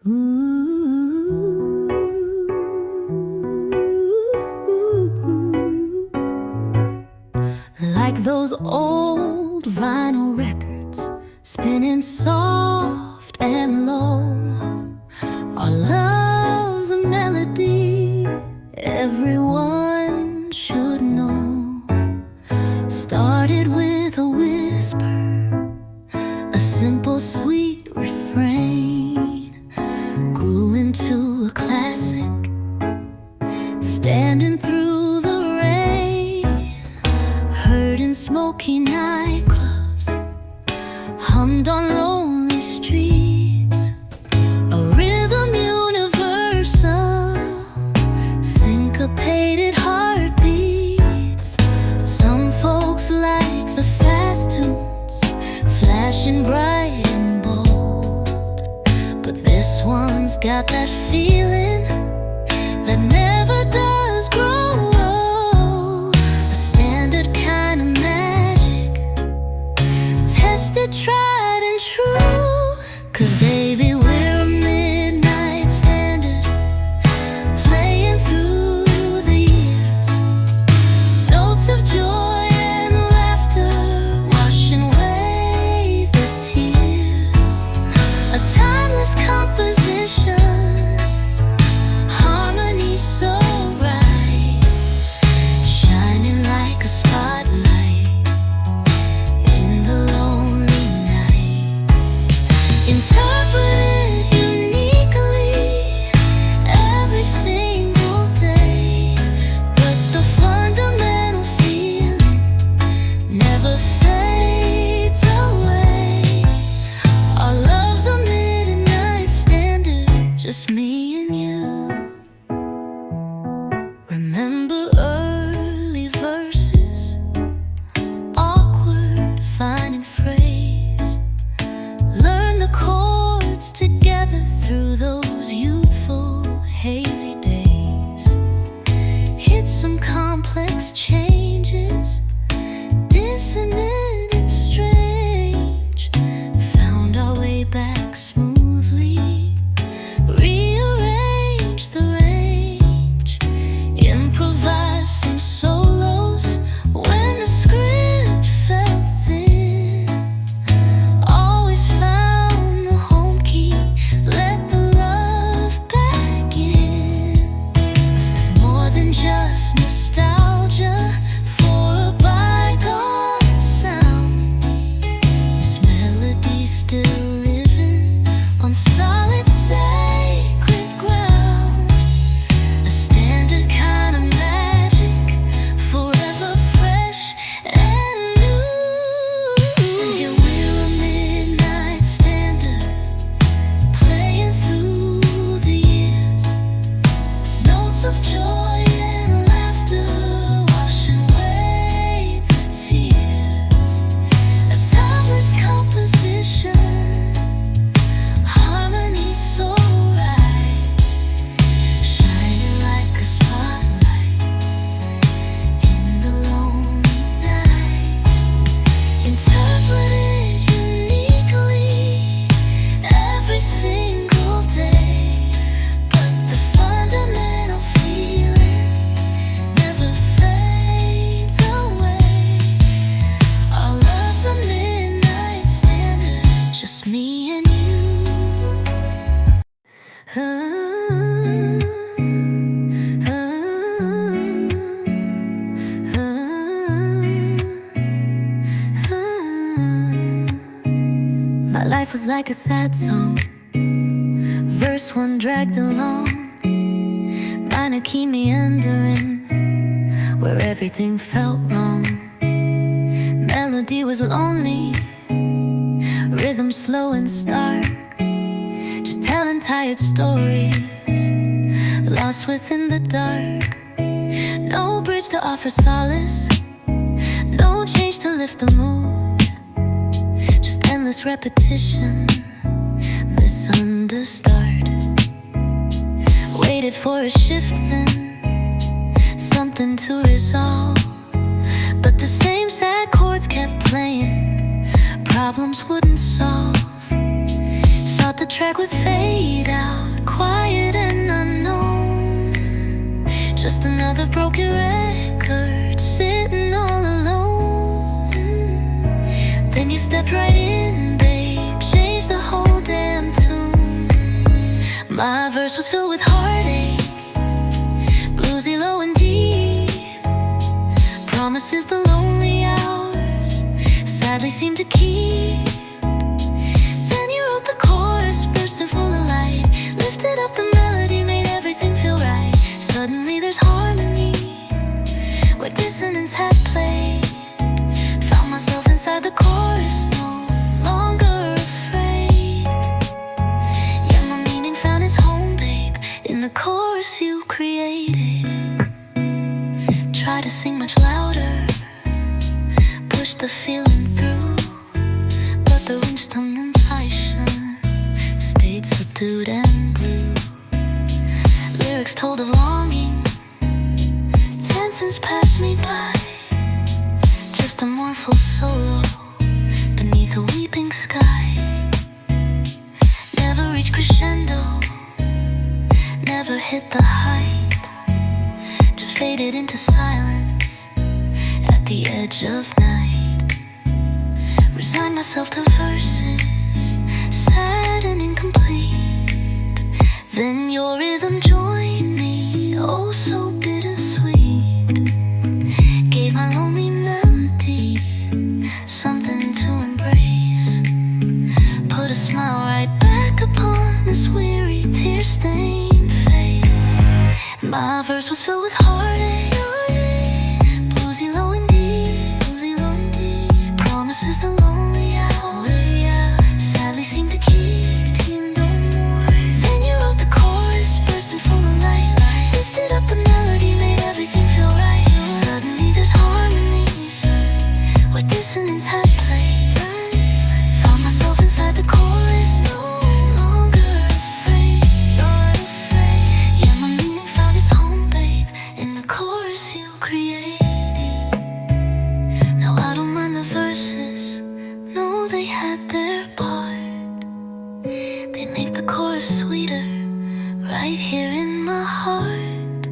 Like those old vinyl records spinning soft and low. Our love's a melody everyone should know. Started with a whisper, a simple sweet refrain, grew into a classic, standing through the rain. Heard in smoky nightclubs, hummed on lonely streets, a rhythm universal, syncopated heartbeats. Some folks like the fast tunes, flashing bright and bold, but this one's got that feeling that never does grow old. A standard kind of magic, tested, tried and true. 'Cause baby, we're a midnight standard, playing through the years. Notes of joy and laughter, washing away the tears. A timeless composition, harmony so right, shining like a spotlight in the lonely night. Interpreted uniquely every single day, but the fundamental feeling never fades away. Our love's a midnight standard, just me and you. Remember early verses, awkward finding phrase. Learn the chords together through those youthful hazy days. Hit some complex changes, dissonant and strange. Found our way back smoothly, rearrange the range, improvise some solos when the script felt thin. Always found the home key, let the love back in. More than just nostalgia for a bygone sound. This melody's still living on solid sacred ground. A standard kind of magic, forever fresh and new. And here we're a midnight standard, playing through the years. Notes of joy and laughter, washing away the tears. A timeless composition, harmony so right, shining like a spotlight in the lonely night. Interpreted uniquely every single day, but the fundamental feeling never fades away. Our love's a midnight standard, just me and you. My life was like a sad song, verse one dragged along, minor key meandering, where everything felt wrong. Melody was lonely, rhythm slow and stark, just telling tired stories, lost within the dark. No bridge to offer solace, no change to lift the mood, just endless repetition, misunderstood. Waited for a shift then, something to resolve, but the same sad chords kept playing, problems wouldn't solve. Thought the track would fade out, of broken records, sitting all alone. Then you stepped right in, babe, changed the whole damn tune. My verse was filled with heartache, bluesy low and deep, promises the lonely hours sadly seem to keep. Then you wrote the chorus, bursting full of light, lifted up the melody, made everything feel right. Suddenly there's harmony where dissonance had played. Found myself inside the chorus, no longer afraid. Yeah, my meaning found its home, babe, in the chorus you created. Try to sing much louder, push the feeling through, but the Instrumentation stayed subdued and blue. Lyrics told of longing, tenses passed me by, just a mournful solo beneath a weeping sky. Never reached crescendo, never hit the height, just faded into silence at the edge of night. Resigned myself to verses, sad and incomplete. Then your rhythm joined me, oh so bittersweet. Gave my lonely melody something to embrace. Put a smile right back upon this weary, tear-stained face. My verse was filled with heartache, bluesy low and deep, promises the lonely hours sadly seem to keep. Then you wrote the chorus, bursting full of light, lifted up the melody, made everything feel right. Suddenly there's harmony where dissonance had played. Found myself inside the chorus, no longer afraid. Yeah, my meaning found its home, babe, in the chorus you created. Now I don't mind the verses, no, they had their part. They make the chorus sweeter right here in my heart.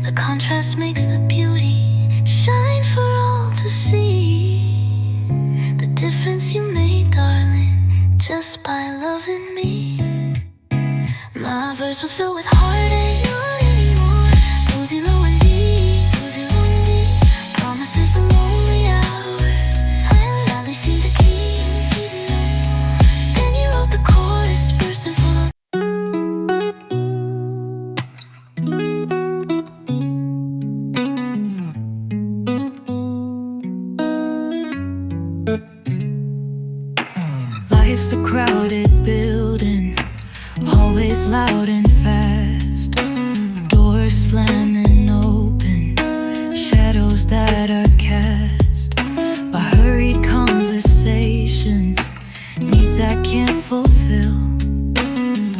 The contrast makes the beauty shine for all to see. The difference you made, darling, just by loving me. My verse was filled with heartache, not anymore. Bluesy low and deep, promises the lonely hours sadly seem to keep. Then you wrote the chorus, bursting full of life's a crowded building, always loud and fast. Doors slamming open, shadows that are cast by hurried conversations, needs I can't fulfill.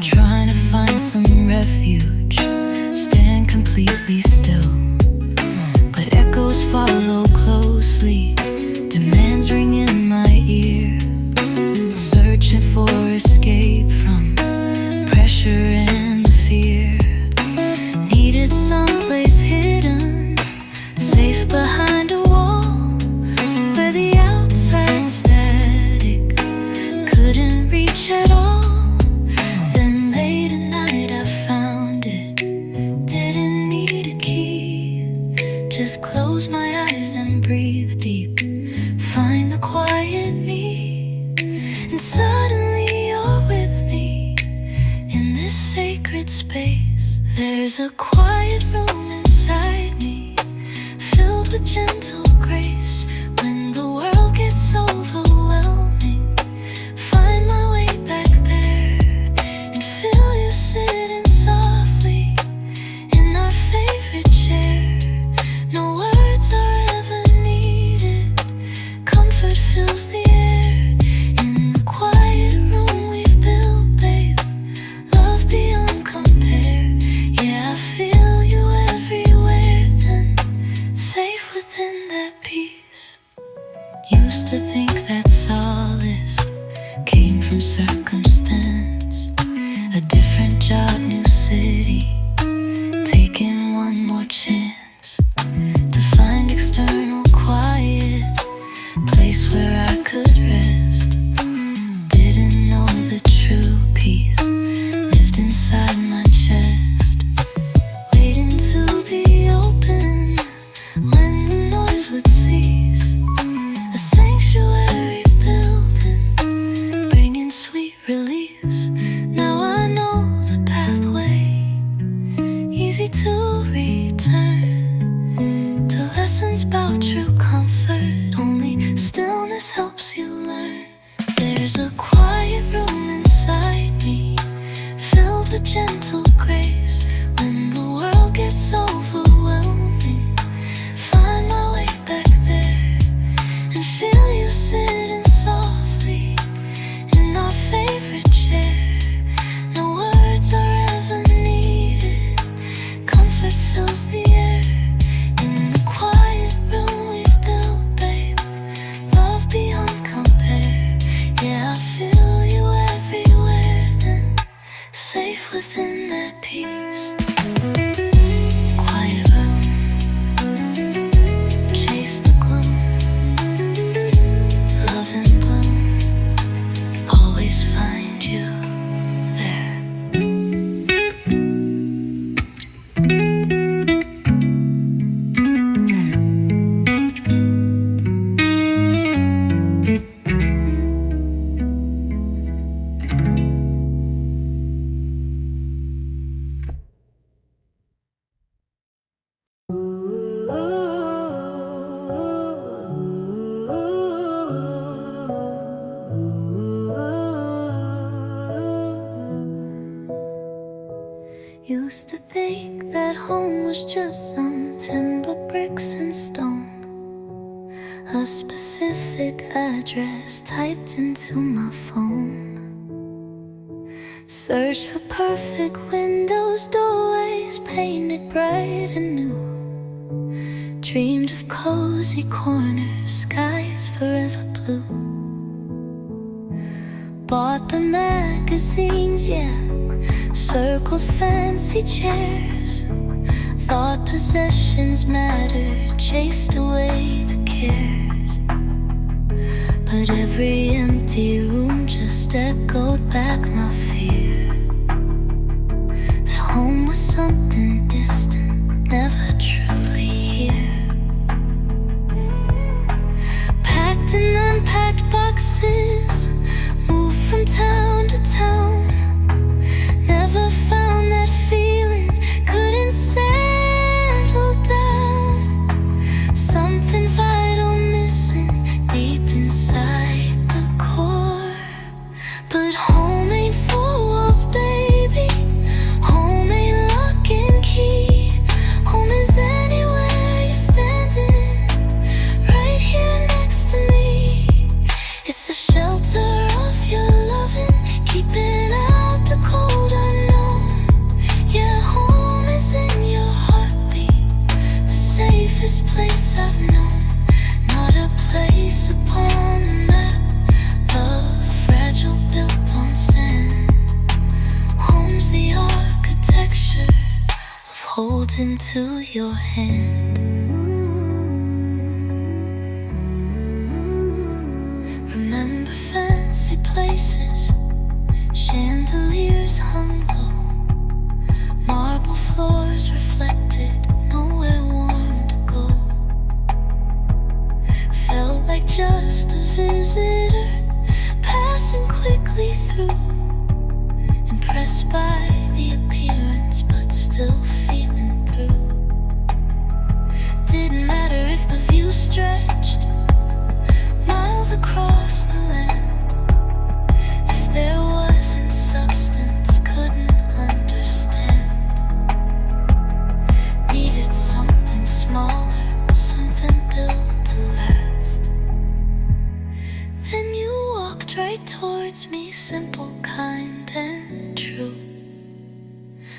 Trying to find some refuge, stand completely still. But echoes follow closely, demands ring in my ear. Searching for escape from pressure and the fear. Needed someplace hidden, safe behind a wall, where the outside static couldn't reach at all. Then late at night I found it, didn't need a key. Just close my eyes and breathe deep, find the quiet me. And suddenly you're with me in this sacred space. There's a quiet room inside me, filled with gentle grace. When the world gets overwhelming, find my way back there and feel you sitting softly in our favorite chair. No words are ever needed, comfort fills the air. In the quiet room we've built, babe, love beyond compare. Yeah, I feel you everywhere then, safe within that peace. Used to think that to return to lessons about true comfort. Only stillness helps you learn. There's a quiet room inside me, filled with gentle grace. When the world gets overwhelming, find my way back there and feel you sitting softly in our favorite chair. No words are ever needed, comfort fills the air. In the quiet room we've built, babe, love beyond compare. Yeah, I feel you everywhere then, safe within that peace. Quiet room, chase the gloom, love and bloom, always find you there. Used to think that home was just some timber, bricks and stone, a specific address typed into my phone. Searched for perfect windows, doorways painted bright and new. Dreamed of cozy corners, skies forever blue. Bought the magazines, yeah, circled fancy chairs. Thought possessions mattered, chased away the cares. But every empty room just echoed back my fear that home was something distant, never truly here. Packed and unpacked boxes, moved from town to town. Never found that feeling, couldn't settle down. Something vital missing deep inside the core. But home ain't four walls, baby. Home ain't lock and key. Home is anywhere you're standing, right here next to me. It's the shelter of your loving, keeping out the cold unknown. Yeah, home is in your heartbeat, the safest place I've known. Not a place upon the map, love fragile, built on sand. Home's the architecture of holding to your hand. Remember fancy places, chandeliers hung low, marble floors reflected, nowhere warm to go. Felt like just a visitor, passing quickly through, impressed by the appearance but still feeling through. Didn't matter if the view stretched miles across the land. If there wasn't substance, couldn't understand. Needed something smaller, something built to last. Then you walked right towards me, simple, kind and true.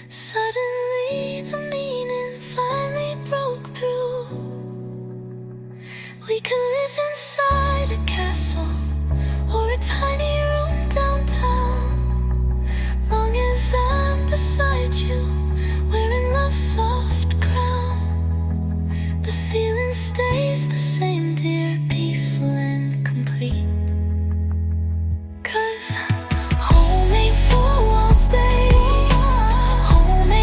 Suddenly the meaning finally broke through. We could live inside a castle or a tiny room downtown, long as I'm beside you, wearing love's soft crown. The feeling stays the same, dear, peaceful and complete. 'Cause home ain't four walls, babe. Home ain't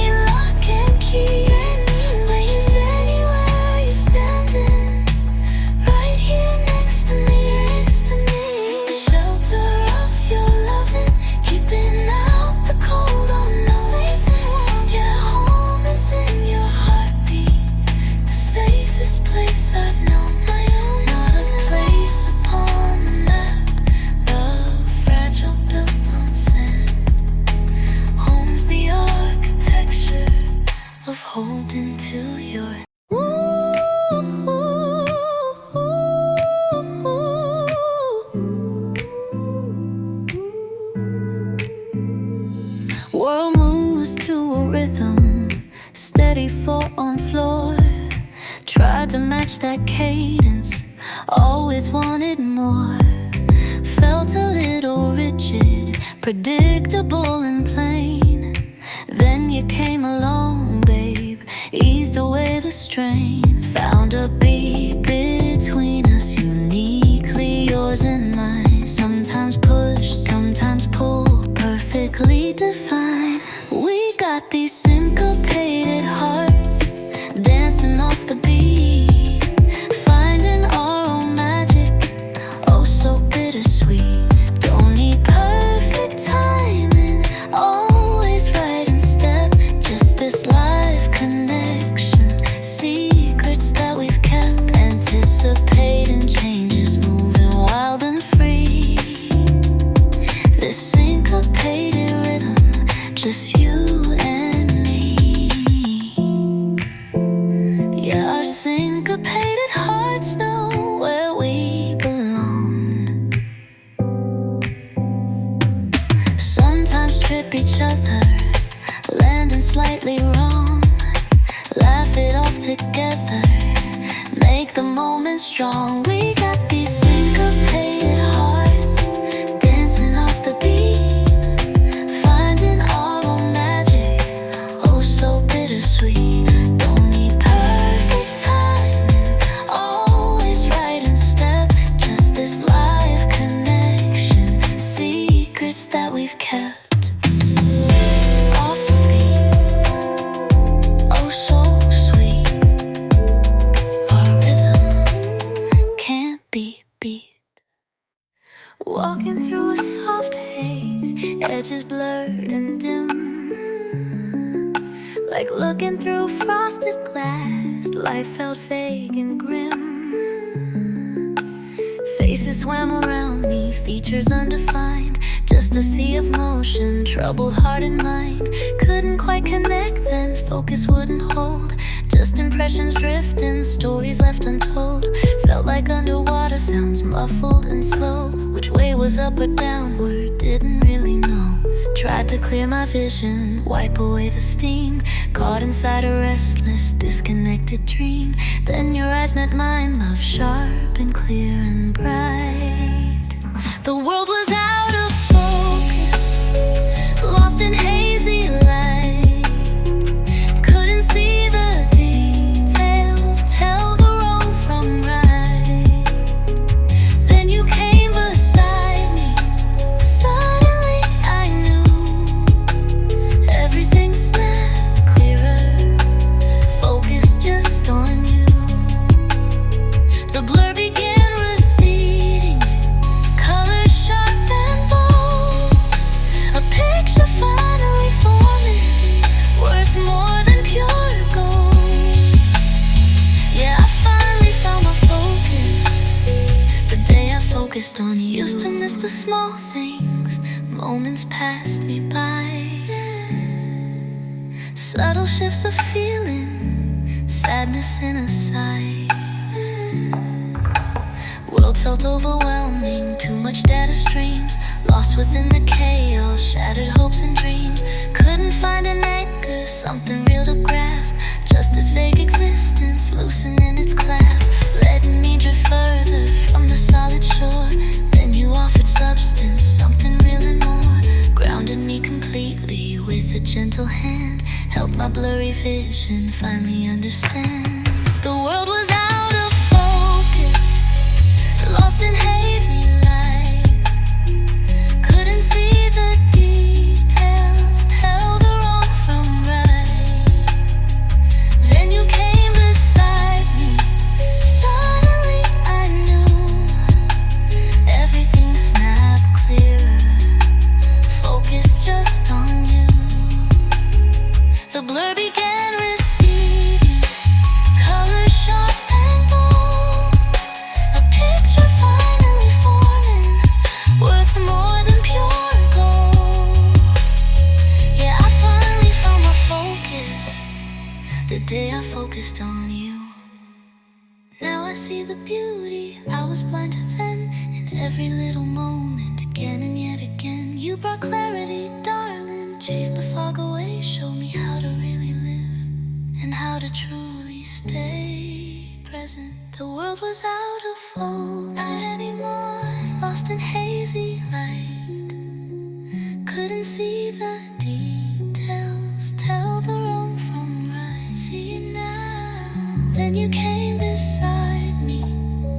holding to your world moves to a rhythm, steady 4 on floor. Tried to match that cadence, always wanted more. Felt a little rigid, predictable and plain. Then you came along, babe, eased away the strain. Found a beat between us, uniquely yours and mine. Sometimes push, sometimes pull, perfectly defined. We got these syncopated hearts, dancing off the beat, finding our own magic, oh so bittersweet. Don't need perfect timing, always right in step, just this live connection, secrets that we've kept, anticipating changes, moving wild and free. This syncopated rhythm, just you and me. Yeah, our syncopated hearts know where we belong. Sometimes trip each other, landing slightly wrong. Laugh it off together, make the moment strong. We got these syncopated hearts, dancing off the beat, finding our own magic, oh so bittersweet. Don't need perfect timing, always right in step, just this live connection, secrets that we've kept. Off the beat, oh so sweet. Our rhythm can't be beat. Walking through a soft haze, edges blurred and dim, like looking through frosted glass. Life felt vague and grim. Faces swam around me, features undefined, just a sea of motion, troubled heart and mind. Couldn't quite connect then, focus wouldn't hold, just impressions drifting, stories left untold. Felt like underwater, sounds muffled and slow. Which way was up or downward, didn't really know. Tried to clear my vision, wipe away the steam, caught inside a restless, disconnected dream. Then your eyes met mine, love sharp and clear and bright. The world was out of focus, lost in hazy light. Couldn't see the details, tell the wrong from right. Then you came beside me, suddenly I knew everything snapped clearer, focus just on you. The blur began receding, colors sharp and bold, a picture finally forming, worth more than pure gold. Yeah, I finally found my focus, the day I focused on you. Used to miss the small things, moments passed me by, subtle shifts of feeling, sadness in a sigh. World felt overwhelming, too much data streams, lost within the chaos, shattered hopes and dreams. Couldn't find an anchor, something real to grasp, just this vague existence, loosening its clasp, letting me drift further from the solid shore. Then you offered substance, something real and more, grounded me completely with a gentle hand, helped my blurry vision finally understand. The world was out of focus, lost in hazy light. Couldn't see the details, tell the wrong from right. Then you came beside me, suddenly I knew everything snapped clearer, focus just on you. The blur began receding, colors sharp and bold, a picture finally forming, worth more than pure gold. Yeah, I finally found my focus, The day I focused on you. Now I see the beauty I was blind to then. In every little moment, again and yet again. You brought clarity, darling. Chased the fog away. Showed me how to really live and how to truly stay present. The world was out of focus, not anymore. Lost in hazy light. Couldn't see the details. Tell the wrong from right. See it now. Then you came beside me.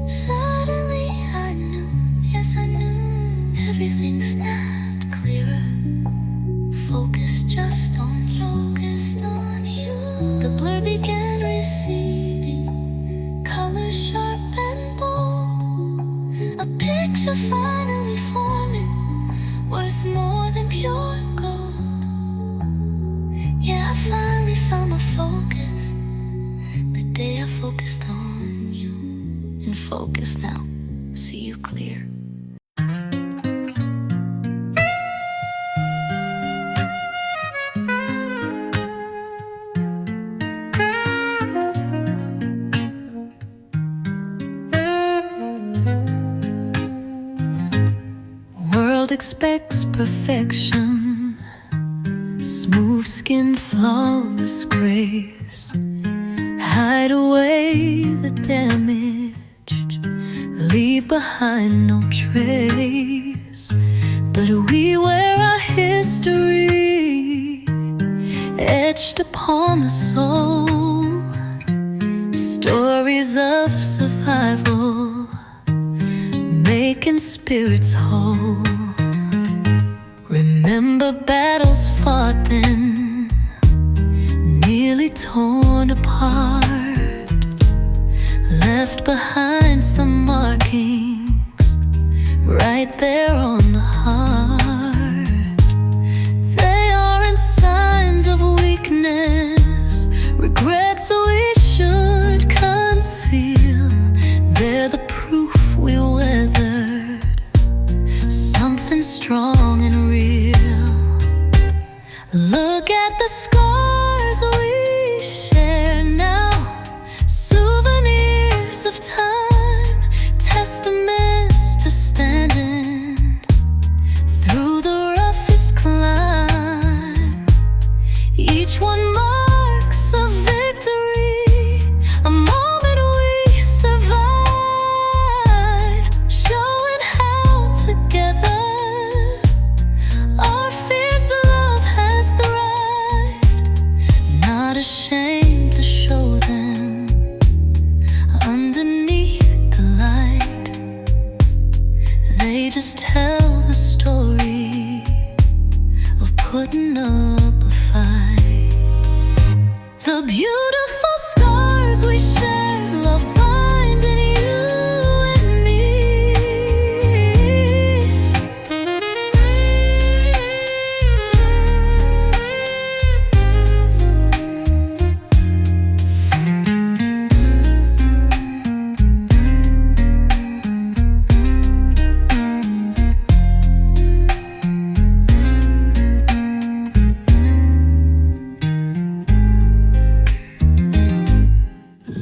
Suddenly I knew, yes I knew. Everything snapped clearer. Focused just on you. Focused on you. The blur began receding. Colors sharp and bold. A picture finally forming. Worth more than pure gold. Yeah, I finally found my focus. The day I focused on you. And focus now, see you clear. World expects perfection. Smooth skin, flawless grace. Hide away the damage. Leave behind no trace. But we wear our history etched upon the soul. Stories of survival, making spirits whole. Remember battles fought then, nearly torn apart. Left behind some markings, right there on the heart. They aren't signs of weakness, regrets we should conceal. They're the proof we weathered something strong and real. Look at the scars we share now. Souvenirs of time, testaments to standing through the roughest climb. Each one marks a victory, a moment we survived, showing how together our fierce love has thrived. Not ashamed to show them underneath the light. They just tell the story of putting up a fight. The beautiful scars we share, love binding you and me.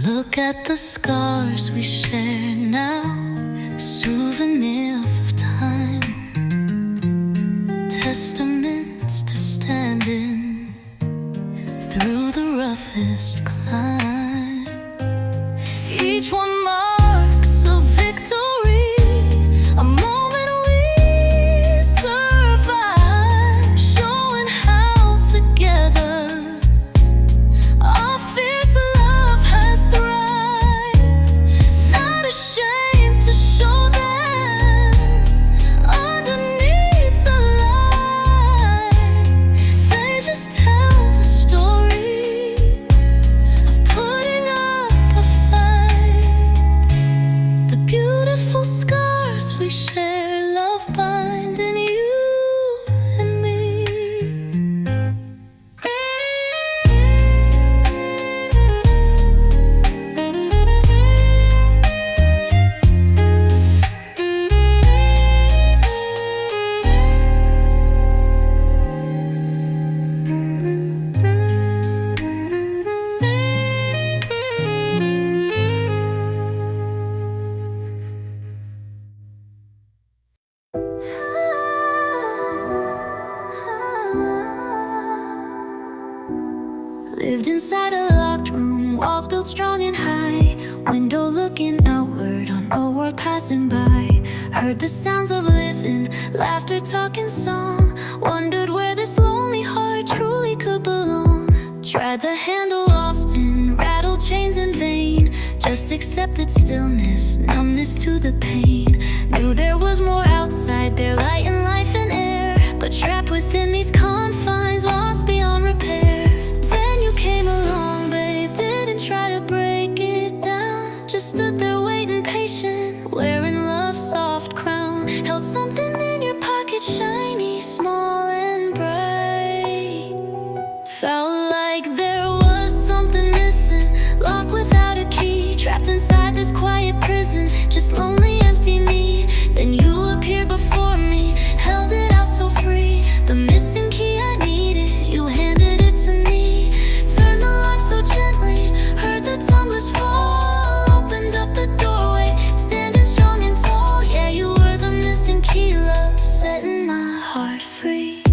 Look at the scars we share now, souvenirs of time, testaments to standing through the roughest climb. Each one marks a victory, a moment we survive, showing how together our fierce love has thrived. Not ashamed to show them underneath the light. They just tell the story of putting Lived inside a locked room, walls built strong and high, window looking outward on a world passing by. Heard the sounds of living, laughter, talking, song. Wondered where this lonely heart truly could belong. Tried the handle often, rattled chains in vain. Just accepted stillness, numbness to the pain. Knew there was more outside there, light and life and air, but trapped within these confines, lost beyond repair. Then you came along, babe, didn't try to break it down. Just stood there waiting patient, wearing love's soft crown. Held something in your pocket, shiny, small and bright. Felt like there was something missing, locked without a key, trapped inside this quiet prison, just lonely, empty me. Then you appeared before me, held it out so free. The missing key I needed, you handed it to me. Turned the lock so gently, heard the tumblers fall. Opened up the doorway, standing strong and tall. Yeah, you were the missing key, love, setting my heart free.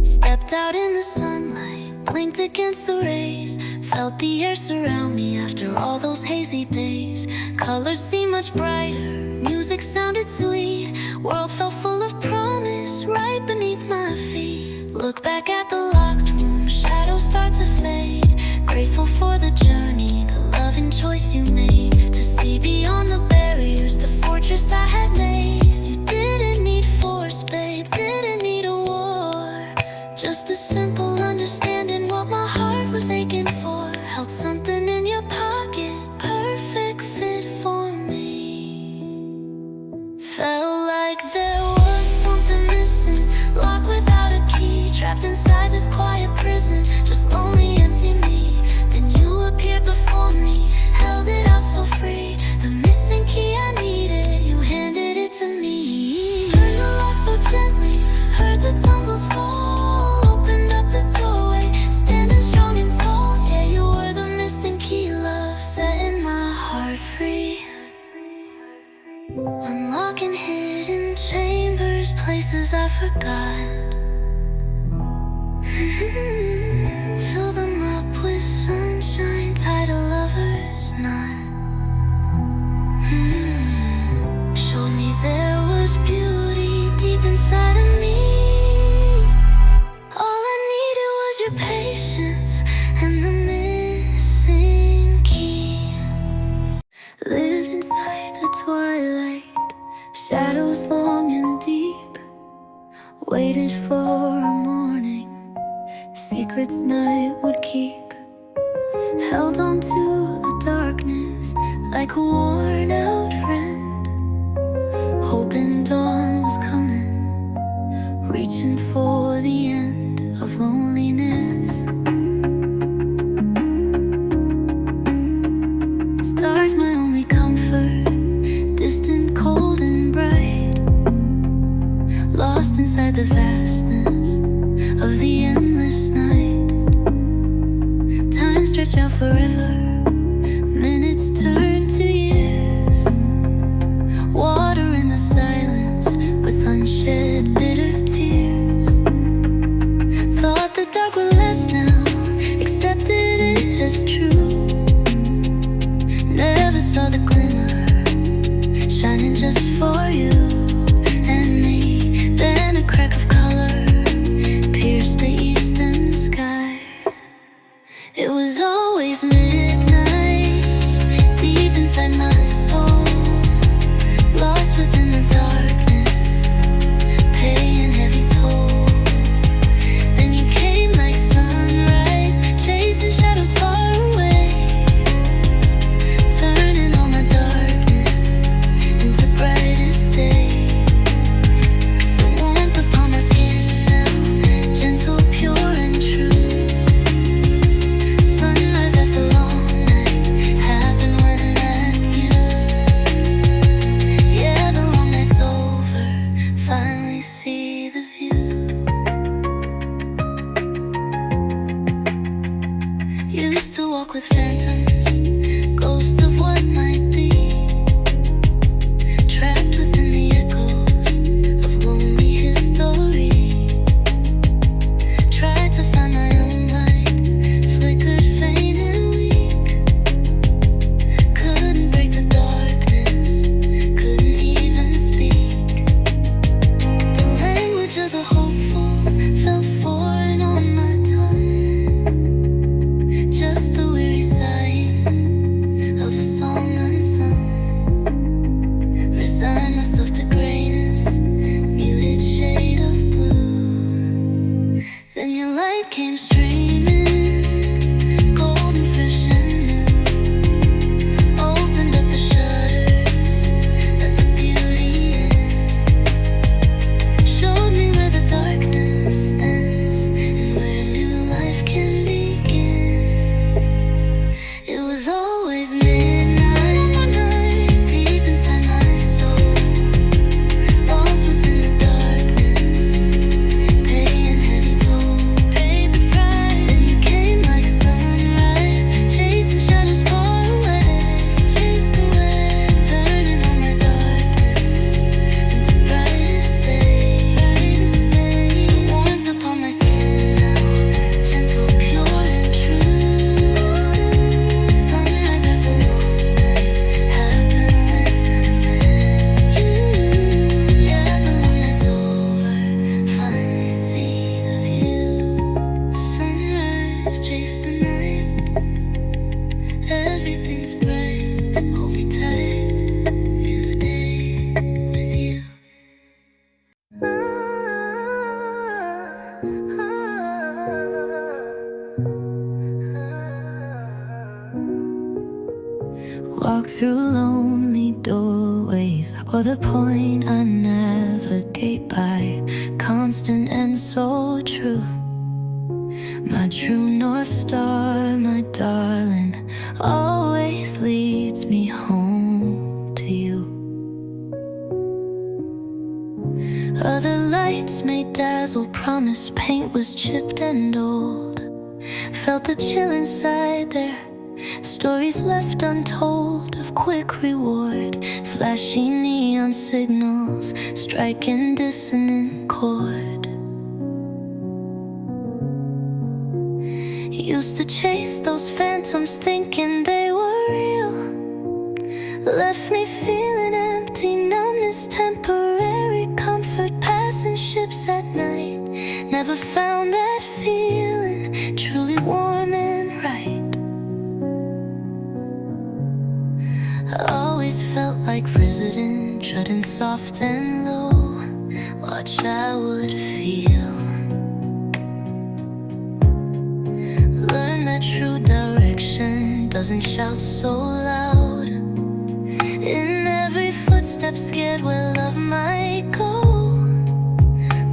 Stepped out in the sunlight, blinked against the rays. Felt the air surround me after all those hazy days. Colors seemed much brighter, music sounded sweet. World felt full of promise, right beneath my feet. Look back at the locked room, shadows start to fade. Grateful for the journey, the loving choice you made. To see beyond the barriers, the fortress I had made. You didn't need force, babe, didn't need a war. Just the simple understanding what my heart was aching for. Held something in your pocket, perfect fit for me. Felt like there was something missing, locked without a key, trapped inside this quiet prison, just lonely, empty me. Then you appeared before me, held it out so free. The missing key I needed, you handed it to me. Turned the lock so gently, heard the tumbles fall. Opened up the doorway, standing strong and tall. Yeah, you were the missing key, love, setting my heart free. Unlocking hidden chambers, places I forgot. Fill them up with sunshine, tied a lover's knot. Showed me there was beauty deep inside of me. All I needed was your patience and the missing key. Lived inside the twilight, shadows long and deep. Waited for a morning, secrets night would keep. Held on to the darkness like a worn out friend, hoping dawn was coming, reaching for the end of loneliness. Stars my only comfort, distant, cold and bright. Lost inside the vastness of the endless night. Time stretch out forever, minutes turn to years. Water in the silence with unshed bitter tears. Thought the dark would last now, accepted it as true. Never saw the glimmer, shining just for you and me. Then a crack of color pierced the eastern sky. It was always midnight, deep inside my soul. Lost within the darkness, paying heavy toll. Then you came like sunrise, chasing shadows far away, turning all my darkness into brightest day. The warmth upon my skin now, gentle, pure and true. Sunrise after long night, happened when I met you. Yeah, the long night's over, finally see the view. Used to walk with phantoms, ghosts of what might be, trapped within the echoes of lonely history. Tried to find my own light, flickered came streaming, golden, fresh and new. Opened up the shutters, let the beauty in. Showed me where the darkness ends and where new life can begin. It was always midnight, deep inside my soul, lost within the darkness, paying heavy toll. Paid the price, then you came like sunrise, chasing shadows far away, chased away, turning all my darkness into brightest day, brightest day. The warmth upon my skin now, gentle, pure and true. Sunrise after long night happened when I met you. Yeah, the long night's over, finally see the view. Sunrise, chase the night, everything's bright. Hold me tight, new day with you. Walk through lonely doorways, or the point I navigate by, constant and so true. My true north star, my darling, always leads me home to you. Other lights may dazzle, promise paint was chipped and old. Felt the chill inside there, stories left untold of quick reward, flashy neon signals, striking dissonant chord. Used to chase those phantoms thinking they were real, left me feeling empty, numbness, temporary comfort, passing ships at night. Never found that feeling truly warm and right. Always felt like resident, treading soft and low. Watch, I would feel. Learn that true direction doesn't shout so loud. In every footstep, scared where love might go.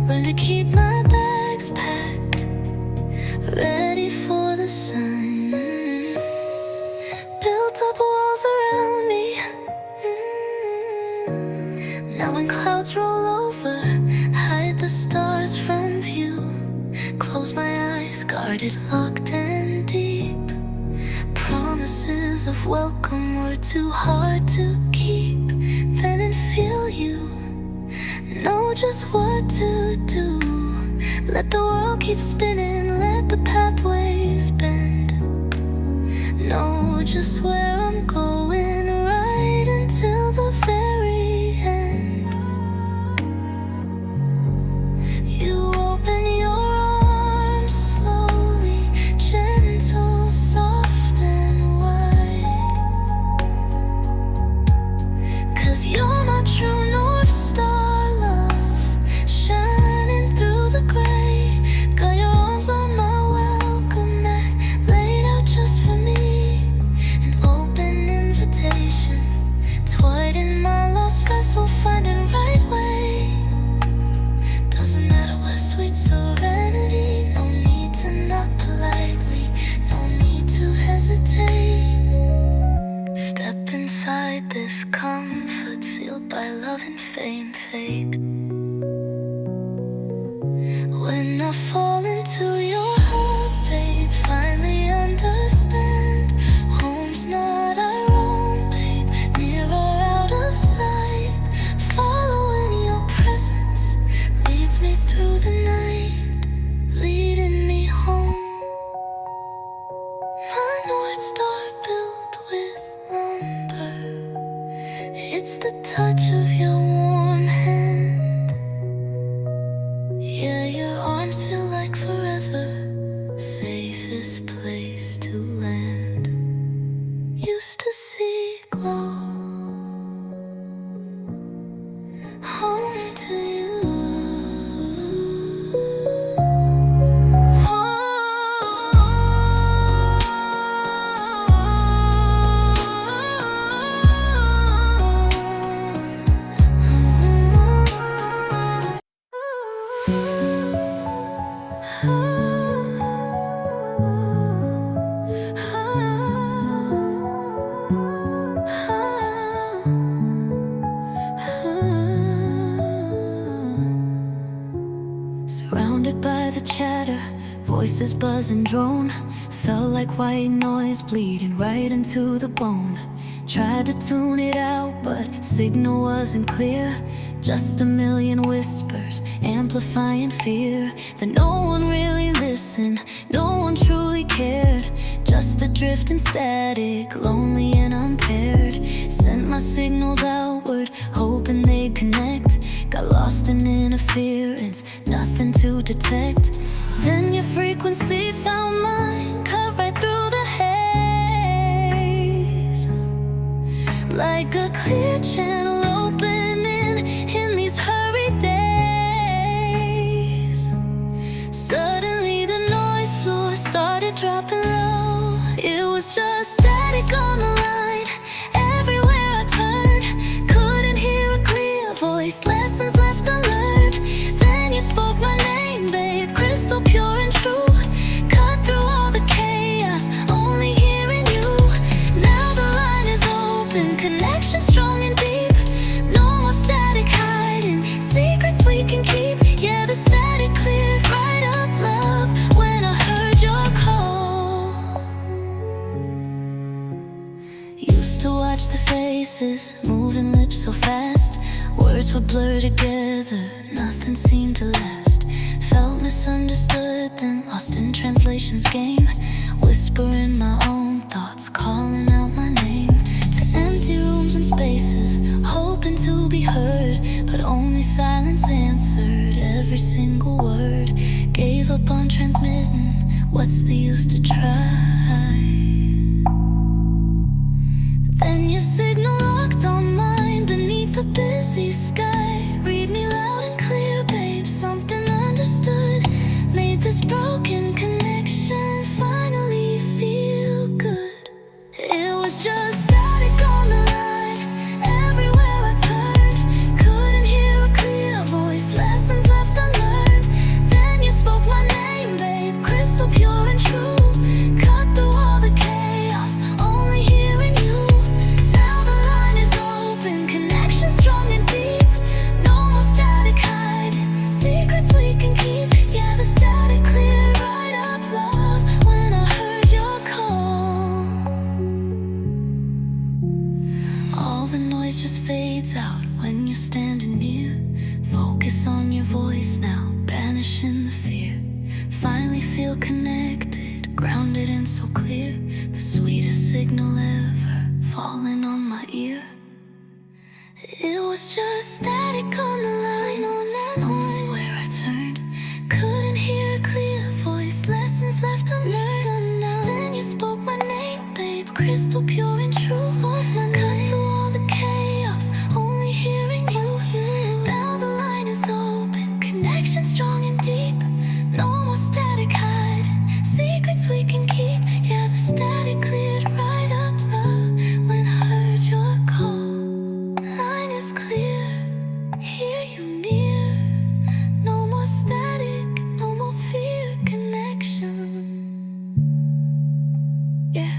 Learn to keep my bags packed, ready for the sun. Built up walls around me. Now when clouds roll over, hide the stars from view. Close my eyes, guarded, locked and deep. Promises of welcome were too hard to keep. Then and feel you, know just what to do. Let the world keep spinning, let the pathways bend. Know just where I'm going, right until the very end. You open your arms slowly, gentle, soft and wide. 'Cause you're my true north star, love, shining through the gray. Got your arms on my welcome mat, laid out just for me, and open in doesn't drone. Felt like white noise bleeding right into the bone. Tried to tune it out, but signal wasn't clear. Just a million whispers, amplifying fear. That no one really listened, no one truly cared. Just adrift in static, lonely and unpaired. Sent my signals outward, hoping they'd connect. Got lost in interference, nothing to detect. Then your frequency found mine, cut right through the haze. Like a clear channel opening in these hurried days. Suddenly the noise floor started dropping low. It was just static on the line. Everywhere I turned, couldn't hear a clear voice. Lessons left unlearned. Then you spoke my name, babe, crystal pure and true. Cut through all the chaos, only hearing you. Now the line is open, connection strong and deep. No more static hiding, secrets we can keep. Yeah, the static cleared right up, love, when I heard your call. Used to watch the faces, moving lips so fast. Words would blur together, nothing seemed to last. Felt misunderstood, then lost in translation's game. Whispering my own thoughts, calling out my name. To empty rooms and spaces, hoping to be heard. But only silence answered every single word. Gave up on transmitting, what's the use to try? Then your signal locked on mine beneath a busy sky. Read me loud and clear, babe, something understood. Made this broken connection finally feel good. It was just static on the line. Everywhere I turned, couldn't hear a clear voice. Lessons left unlearned. Then you spoke my name, babe, crystal pure and true. Cut through all the chaos, only hearing you. Now the line is open, connection strong and deep. No more static hiding, secrets we can keep. Yeah, the static cleared right up, love, when I heard your call. All the noise just fades out when you're standing near. Focus on your voice now, banishing the fear. Finally feel connected, grounded and so clear. The sweetest signal ever falling on my ear. It was just static on the line, only where I turned. Couldn't hear a clear voice, lessons left unlearned. Then you spoke my name, babe, crystal pure and true. Cut through all the chaos, only hearing you. Now the line is open, connection strong and deep. No more static hiding, secrets we can keep. Yeah, the static cleared right up, love, when I heard your call. Line is clear, hear you near. No more static, no more fear, connection. Yeah.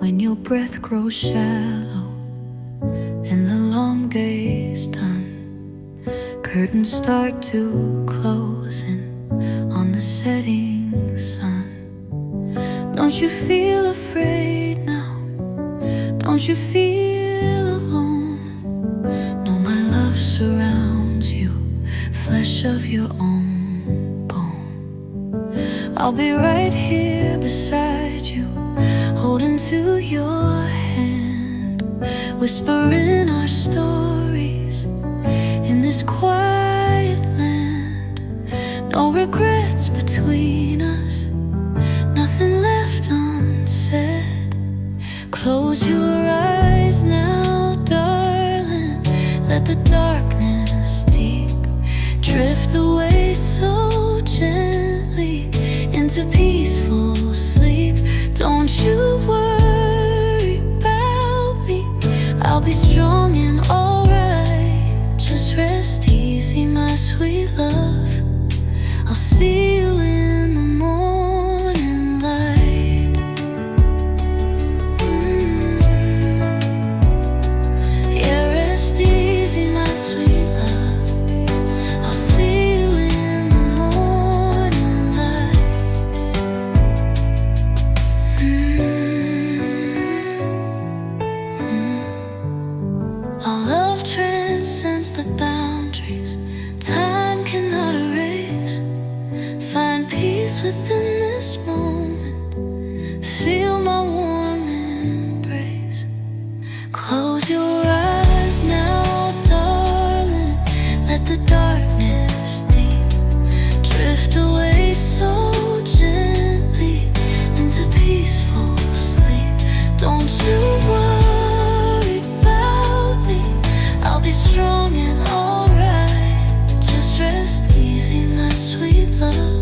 When your breath grows shallow and the long day's done, curtains start to close in on the setting sun. Don't you feel afraid now? Don't you feel alone? No, my love surrounds you, flesh of your own bone. I'll be right here beside you, holding to your hand, whispering our stories in this quiet land. No regrets between us, nothing left unsaid. Close your eyes now, darling. Let the darkness deep drift away so gently into peaceful sleep. Don't you worry about me, I'll be strong and alright. Just rest easy, my sweet love. I'll see you in peace within this moment. Feel my warm embrace. Close your eyes now, darling. Let the darkness deep drift away so gently into peaceful sleep. Don't you worry about me, I'll be strong and alright. Just rest easy, my sweet love.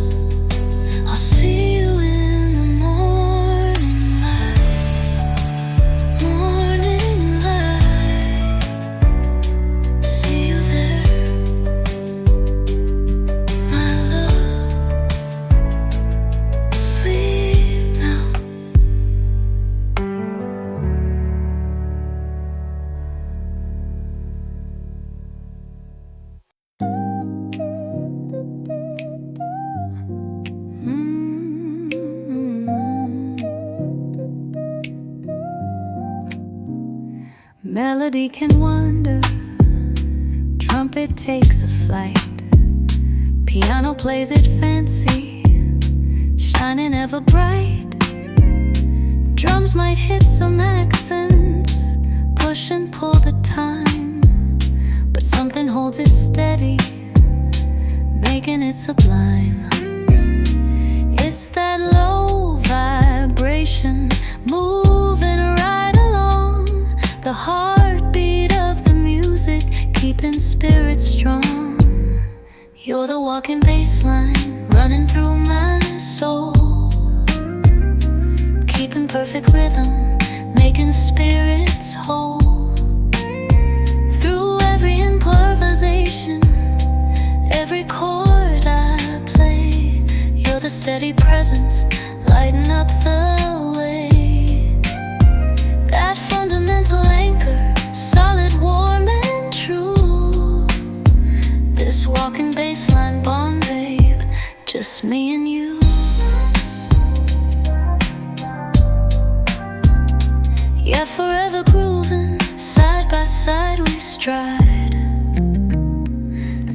I'll see you in the morning light. Morning light. See you there, my love. Sleep now. Melody can wander, trumpet takes a flight, piano plays it fancy, shining ever bright. Drums might hit some accents, push and pull the time, but something holds it steady, making it sublime. It's that low vibration, moving right along, the heartbeat of the music, keeping spirits strong. You're the walking bassline, running through my soul, keeping perfect rhythm, making spirits whole. Through every improvisation, every chord I play, you're the steady presence, lighting up the way. That fundamental anchor, solid, warm and true. This walking bassline bond, babe, just me and you. Yeah, forever grooving, side by side we stride.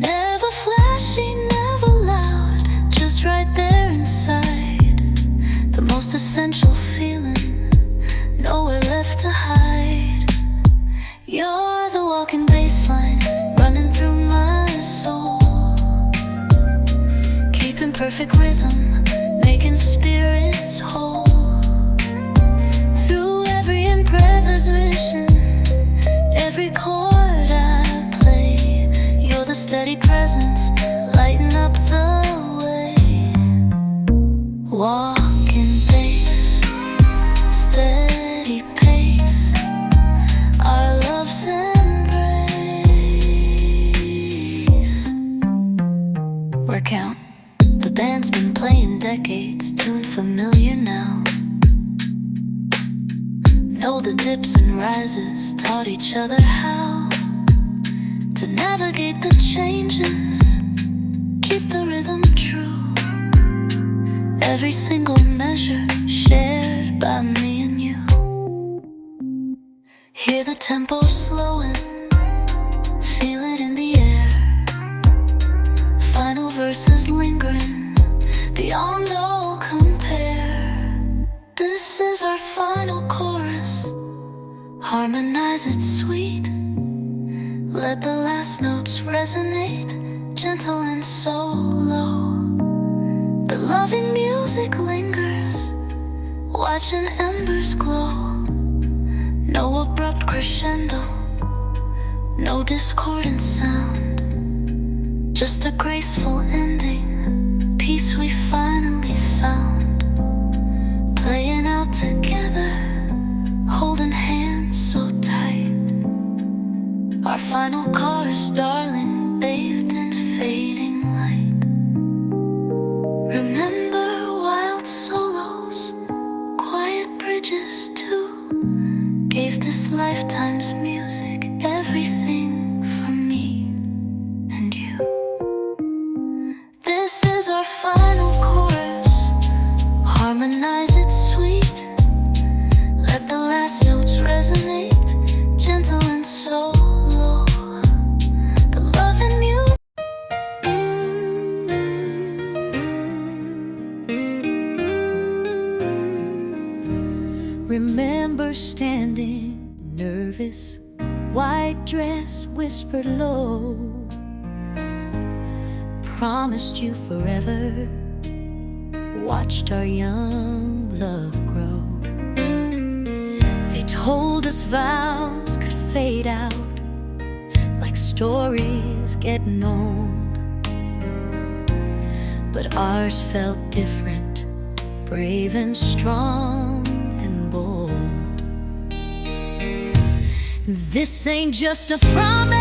Never flashy, never loud, just right there inside. The most essential feeling, nowhere left to hide. You're the walking bassline, running through my soul, keeping perfect rhythm, making spirits whole. Through every improvisation, every chord I play, you're the steady presence, lighting up the way. Walking bass, steady pace, our love's embrace. Work out. The band's been playing decades, tune familiar now. Know the dips and rises, taught each other how to navigate the changes, keep the rhythm true. Every single measure shared by me and you. Hear the tempo slowing, feel it in the air. Final verses lingering, beyond all compare. This is our final chorus, harmonize it sweet. Let the last notes resonate, gentle and so low. The loving music lingers, watching embers glow. No abrupt crescendo, no discordant sound, just a graceful ending, peace we finally found. Playing out together, holding hands so tight. Our final chorus, darling, bathed in fading light. Remember wild solos, quiet bridges too. Gave this lifetime's music everything from me and you. This is our final chorus, harmonize it sweet. Let the last notes resonate, gentle and so low. The love in you. Remember standing nervous, white dress whispered low, promised you forever, watched our young love grow. They told us vows could fade out like stories getting old, but ours felt different, brave and strong and bold. This ain't just a promise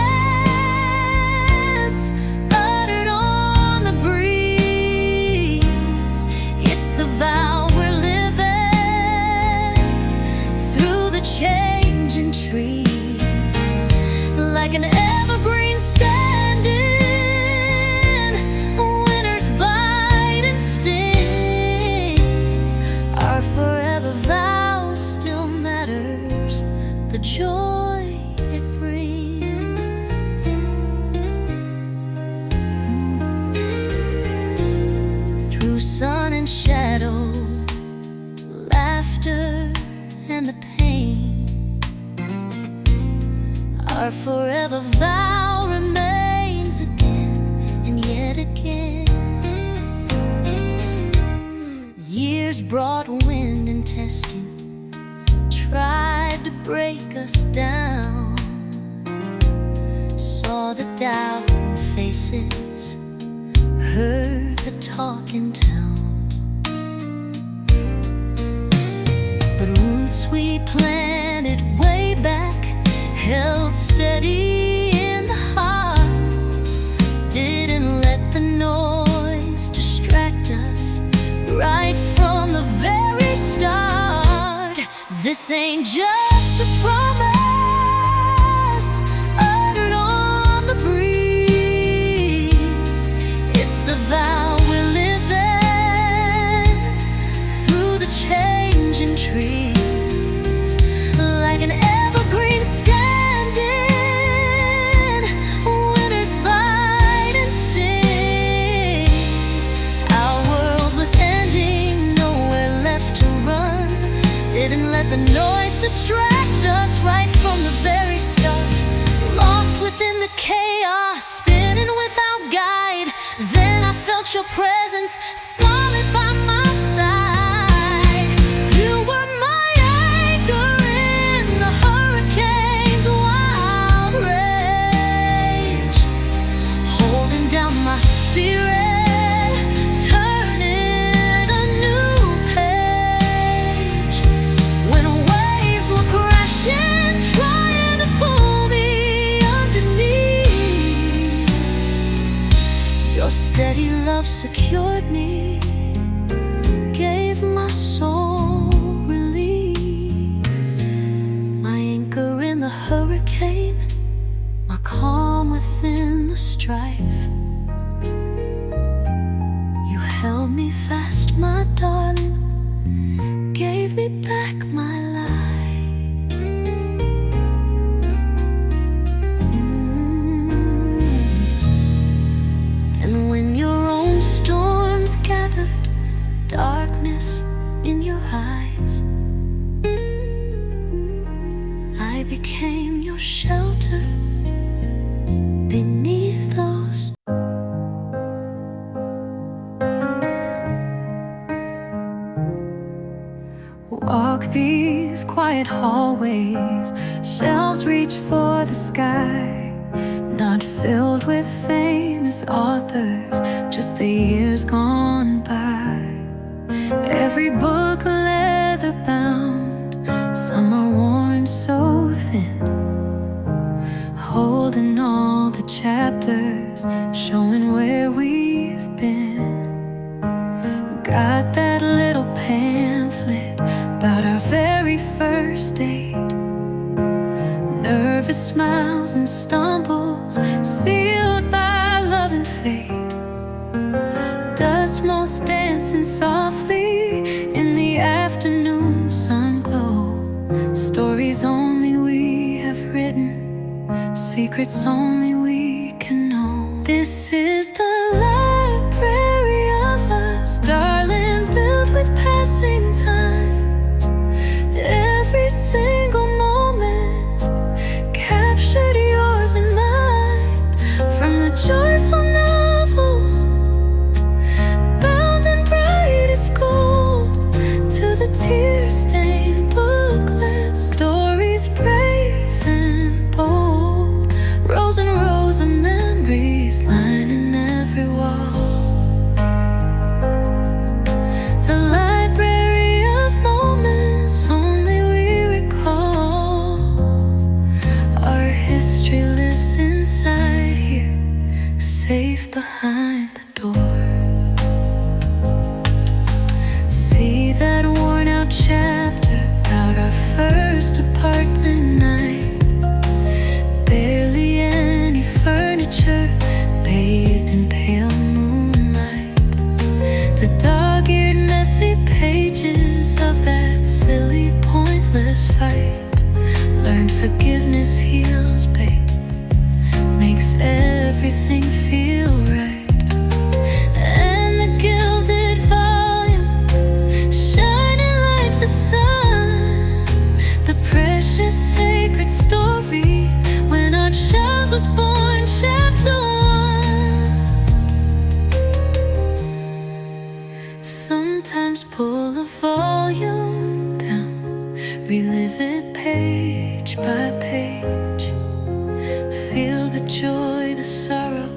uttered on the breeze. It's the vow we're living through the changing trees, like an evergreen standing, winter's bite and sting. Our forever vow still matters, the joy it brings. Through sun and shadow, laughter and the pain, our forever vow remains again and yet again. Years brought wind and testing, tried to break us down, saw the doubt in faces, heard the talk in town. But roots we planted way back held steady in the heart, didn't let the noise distract us right from the very start. This ain't just a promise uttered on the breeze. It's the vow we're living through the changing trees, like an evergreen standing, winter's bite and sting. Our world was ending, nowhere left to run, didn't let the noise distract us right from the very start. Lost within the chaos, spinning without guide, then I felt your presence, solid by my side. You were my anchor in the hurricane's wild rage, holding down my spirit, turning a new page. When waves were crashing, trying to pull me underneath, your steady love secured me, gave my soul relief. My anchor in the hurricane, my calm within the strife. You held me fast, my darling, gave me back my life. And when your own storms gathered, darkness in your eyes, I became your shelter beneath those. Walk these quiet hallways, shelves reach for the sky, not filled with famous authors, just the years gone by. Every book leather bound, some are worn so thin, holding all the chapters, showing where we've been. Got that little pamphlet about our very first date, nervous smiles and stumbles sealed by love and fate. Dust motes dancing softly in the afternoon sun glow, stories only we have written, secrets only we can know. This is the library of us, darling, built with passing time. Sometimes pull the volume down, relive it page by page. Feel the joy, the sorrow,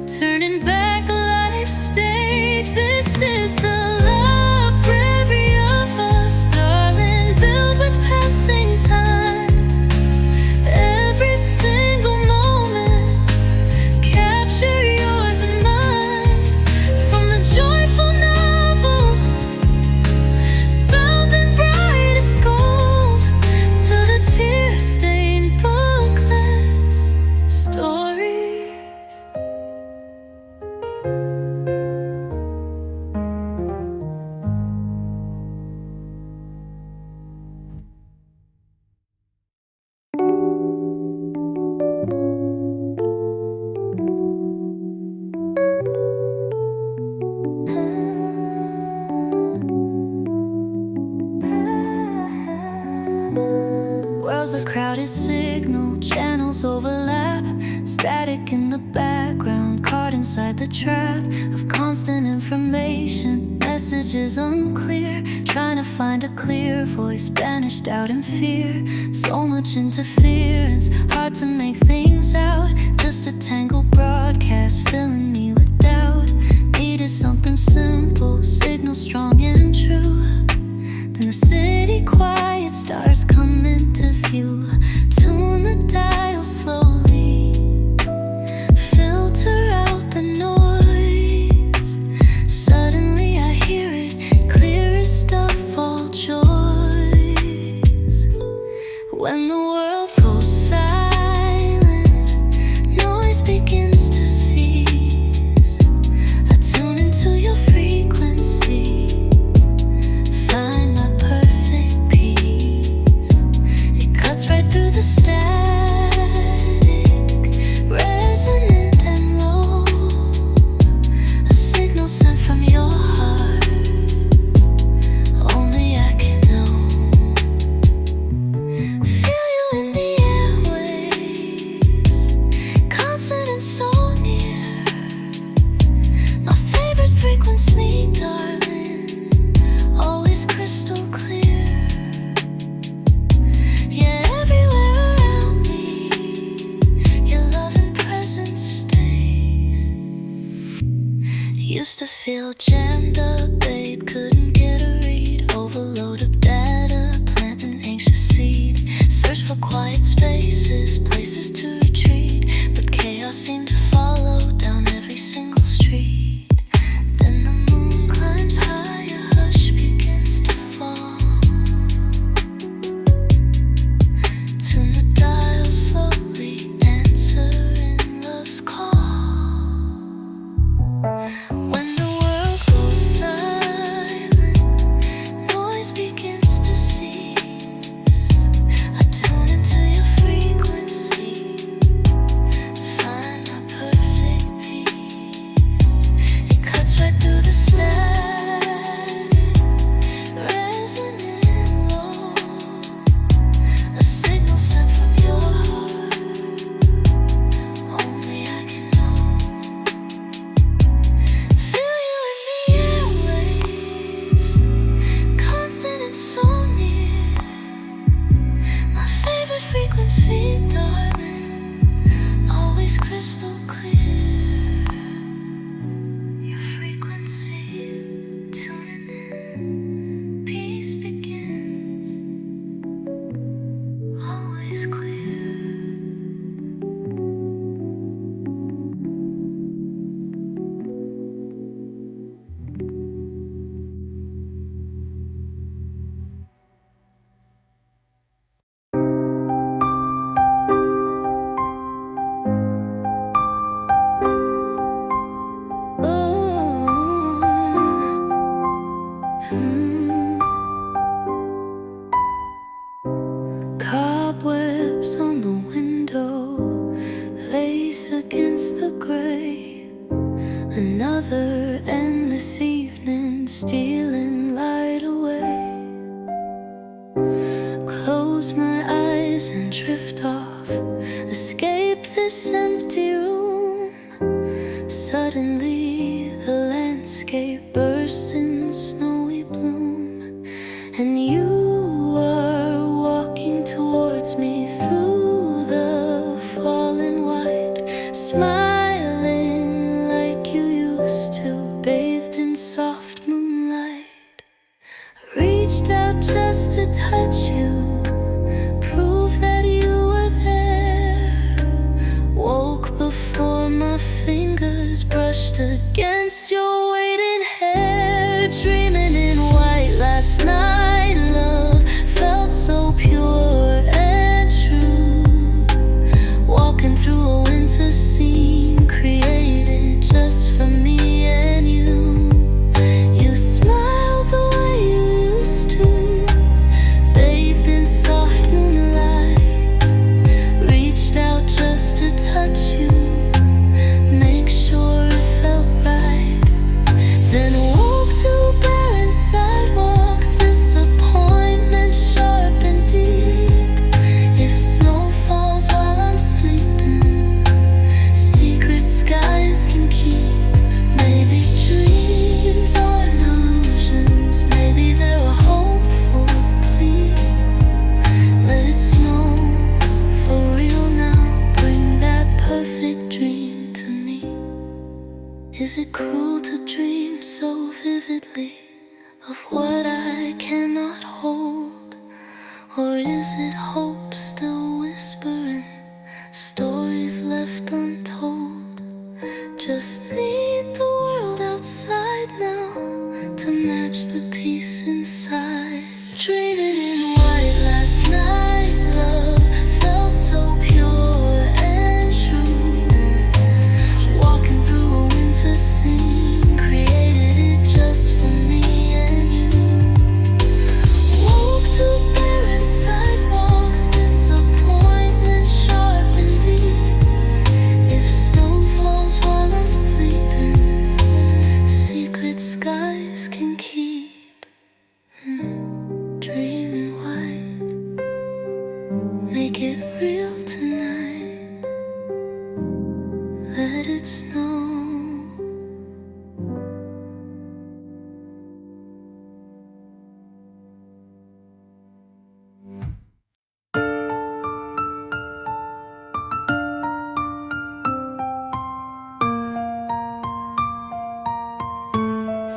turning back life's stage. This is the library of us, darling, built with passing time. Every single moment, capture yours and mine. From the joyful novels, bound in brightest gold, to the tear-stained booklets, stories. Worlds are crowded, signal channels overlap. Static in the background, caught inside the trap of constant information. Messages unclear, trying to find a clear voice, banished out in fear. So much interference, hard to make things out. Just a tangled broadcast, filling me with doubt. Needed something simple, signal strong and true. Then the city quiet, stars come into view. Tune the dial slowly, filter out the noise. Suddenly I hear it, clearest of all joys. When the world goes silent, noise begins to cease. I tune into your frequency, find my perfect peace. It cuts right through the static, resonant and low. A signal sent from your heart, only I can know. Feel you in the airwaves, constant and so near. My favorite frequency, darling, always crystal clear. Yeah, everywhere around me, your love and presence stays. Used to feel jammed up, babe, couldn't get a read. Overload of data, plant an anxious seed. Search for quiet spaces, places to retreat. But chaos seemed to follow down every single street. Then the moon climbs high, a hush begins to fall. Tune the dial slowly, answering love's call. When the world goes silent, noise begins to cease. I tune into your frequency, find my perfect peace. It cuts right through the static, resonant low. A signal sent from your heart, only I can know. Feel you in the airwaves, constant and so near. My favorite frequency, darling, always crystal clear. Your frequency, tuning in, peace begins, always clear. Cobwebs on the window, lace against the gray. Another endless evening, stealing light away. Close my eyes and drift off, escape this empty room. Suddenly the landscape bursts in snow and you are walking towards me through the fallen white, smiling like you used to, bathed in soft moonlight. I reached out just to touch you, prove that you were there. Woke before my fingers brushed against your waiting hair. Dreaming in white last night, love felt so pure and true. Walking through a winter scene created just for me and you. You smiled the way you used to, bathed in soft moonlight. Reached out just to touch you, make sure it felt right. Then woke to barren sidewalks, disappointment sharp and deep. If snow falls while I'm sleeping, secret skies can keep. Maybe dreams aren't illusions, maybe they're a hopeful plea. Let it snow for real now, bring that perfect dream to me. Is it cruel to dream so vividly of what I cannot hold? Or is it hope still whispering, stories left untold? Just need the world outside now to match the peace inside. Dreaming in white last night, love felt so pure and true. Walking through a winter scene created it just for me and you. Woke to barren sidewalks, disappointment sharp and deep. If snow falls while I'm sleeping, secret skies can keep. Dreaming white, make it real tonight. Let it snow.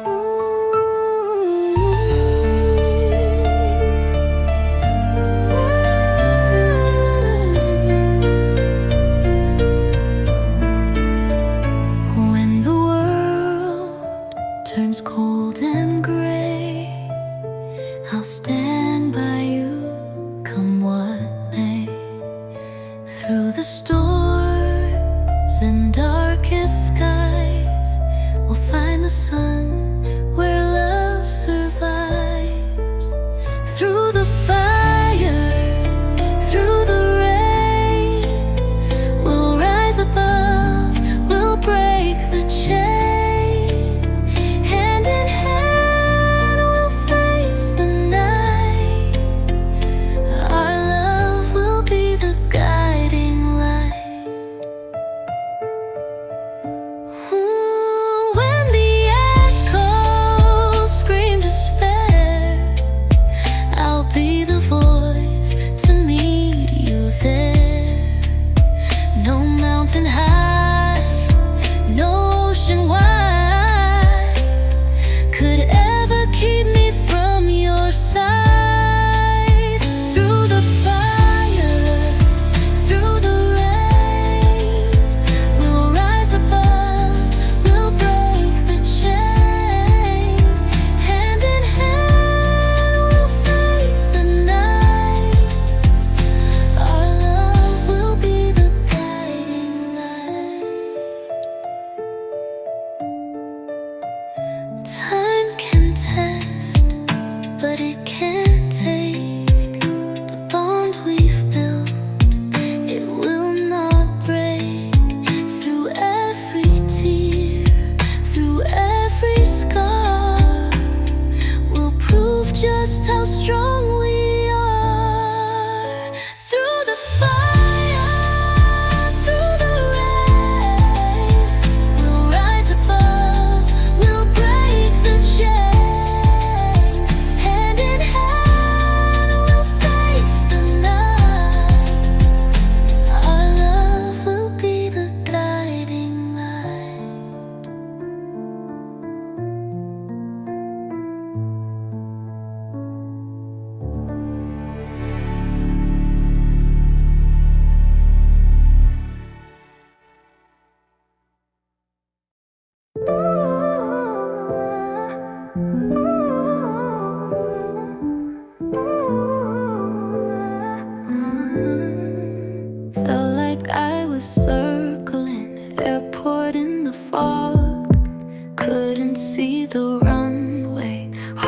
Ooh.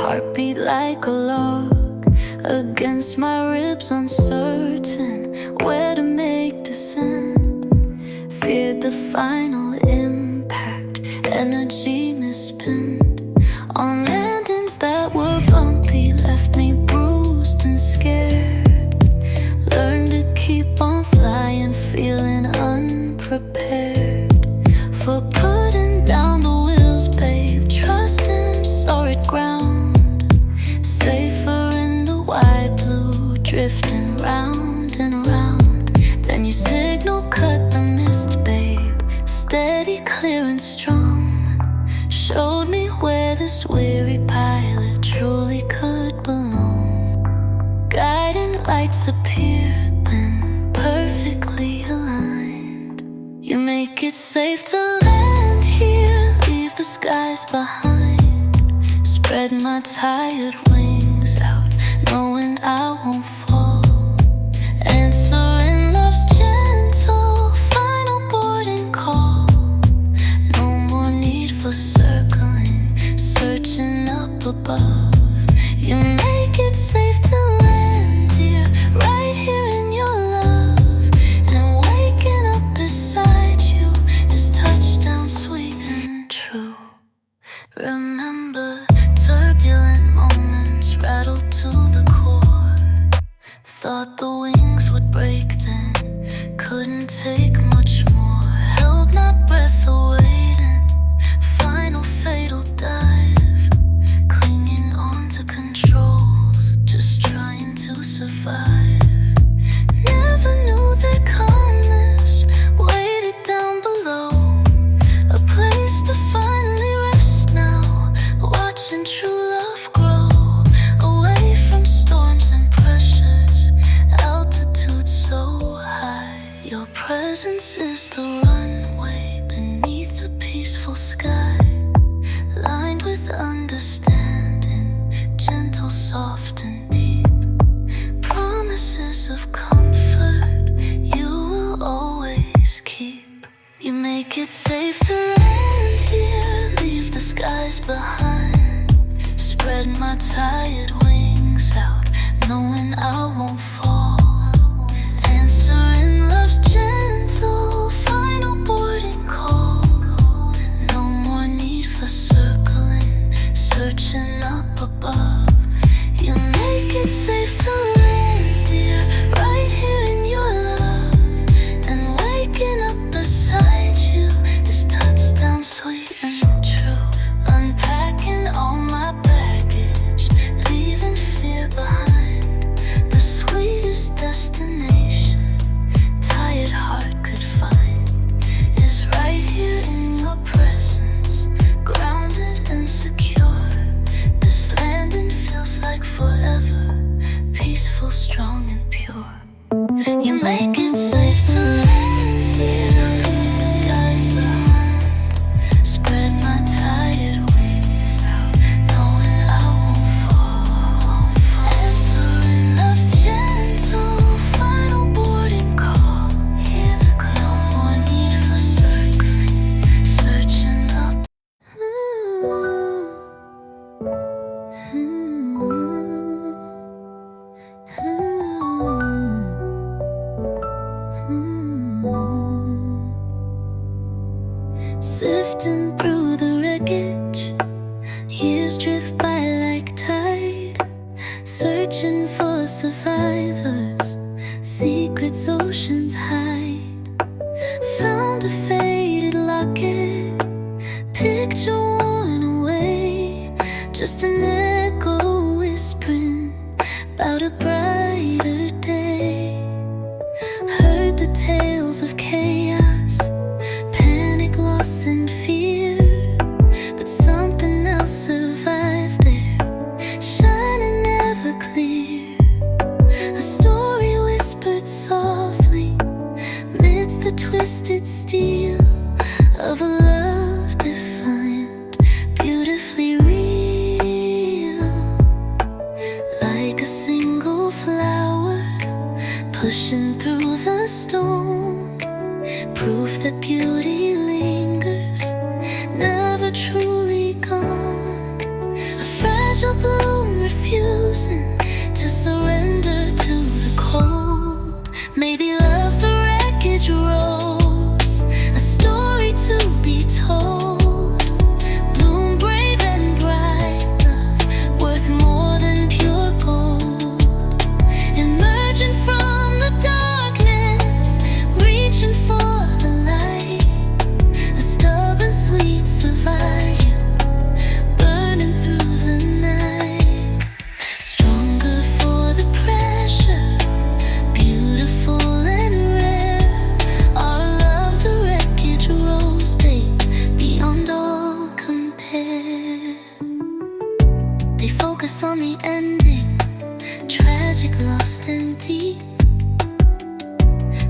Heartbeat like a log against my ribs, uncertain where to make descent. Feared the final impact, energy misspent on landings that were bumpy, left me bruised and scared. Learned to keep on flying, feeling unprepared for putting down the wheels, babe. Trust in solid ground, safer in the wide blue, drifting round and round. Then you signal, cut the mist, babe. Steady, clear and strong. Showed me where this weary pilot truly could belong. Guiding lights appeared, then perfectly aligned. You make it safe to land here, leave the skies behind. Spread my tired wings out, knowing I won't fall. Answering love's gentle final boarding call. No more need for circling, searching up above. You make it safe to land here, right here in your love. And waking up beside you is touchdown sweet and true. Remember turbulent moments rattled to the core. Thought the wings would break then, couldn't take much more. Held my breath awaiting, final fatal dive. Clinging on to controls, just trying to survive. Never knew that calmness waited down below. A place to finally rest now, watching true love grow. Away from storms and pressures, altitude so high. Your presence is the runway beneath a peaceful sky. Lined with understanding, gentle, soft and deep. Promises of comfort you will always keep. You make it safe to land here, leave the skies behind. Spread my tired wings out, knowing I won't fall. Answering love's gentle final boarding call. No more need for circling, searching up above. You make it safe to land here, right here in your love. And waking up beside you is touchdown sweet and true. Unpacking all my baggage, leaving fear behind. The sweetest destination tired heart could find is right here in your presence, grounded and secure. This landing feels like forever, peaceful, strong and pure. You make it safe to land here, leave the skies behind. Spread my tired wings out, knowing I won't fall. Answering love's gentle final boarding call. Hear the call, no more need for circling, searching up. Sifting through the wreckage, years drift by like tide. Searching for survivors, secrets oceans hide. Found a faded locket, picture worn away. Just an echo whispering about a brighter day. Heard the tales of chaos, panic, loss and fear. But something else survived there, shining ever clear. A story whispered softly midst the twisted steel of a love defiant, beautifully real. Like a single flower pushing through the storm, proof that beauty lingers, never truly gone. A fragile blue focus on the ending, tragic, lost and deep.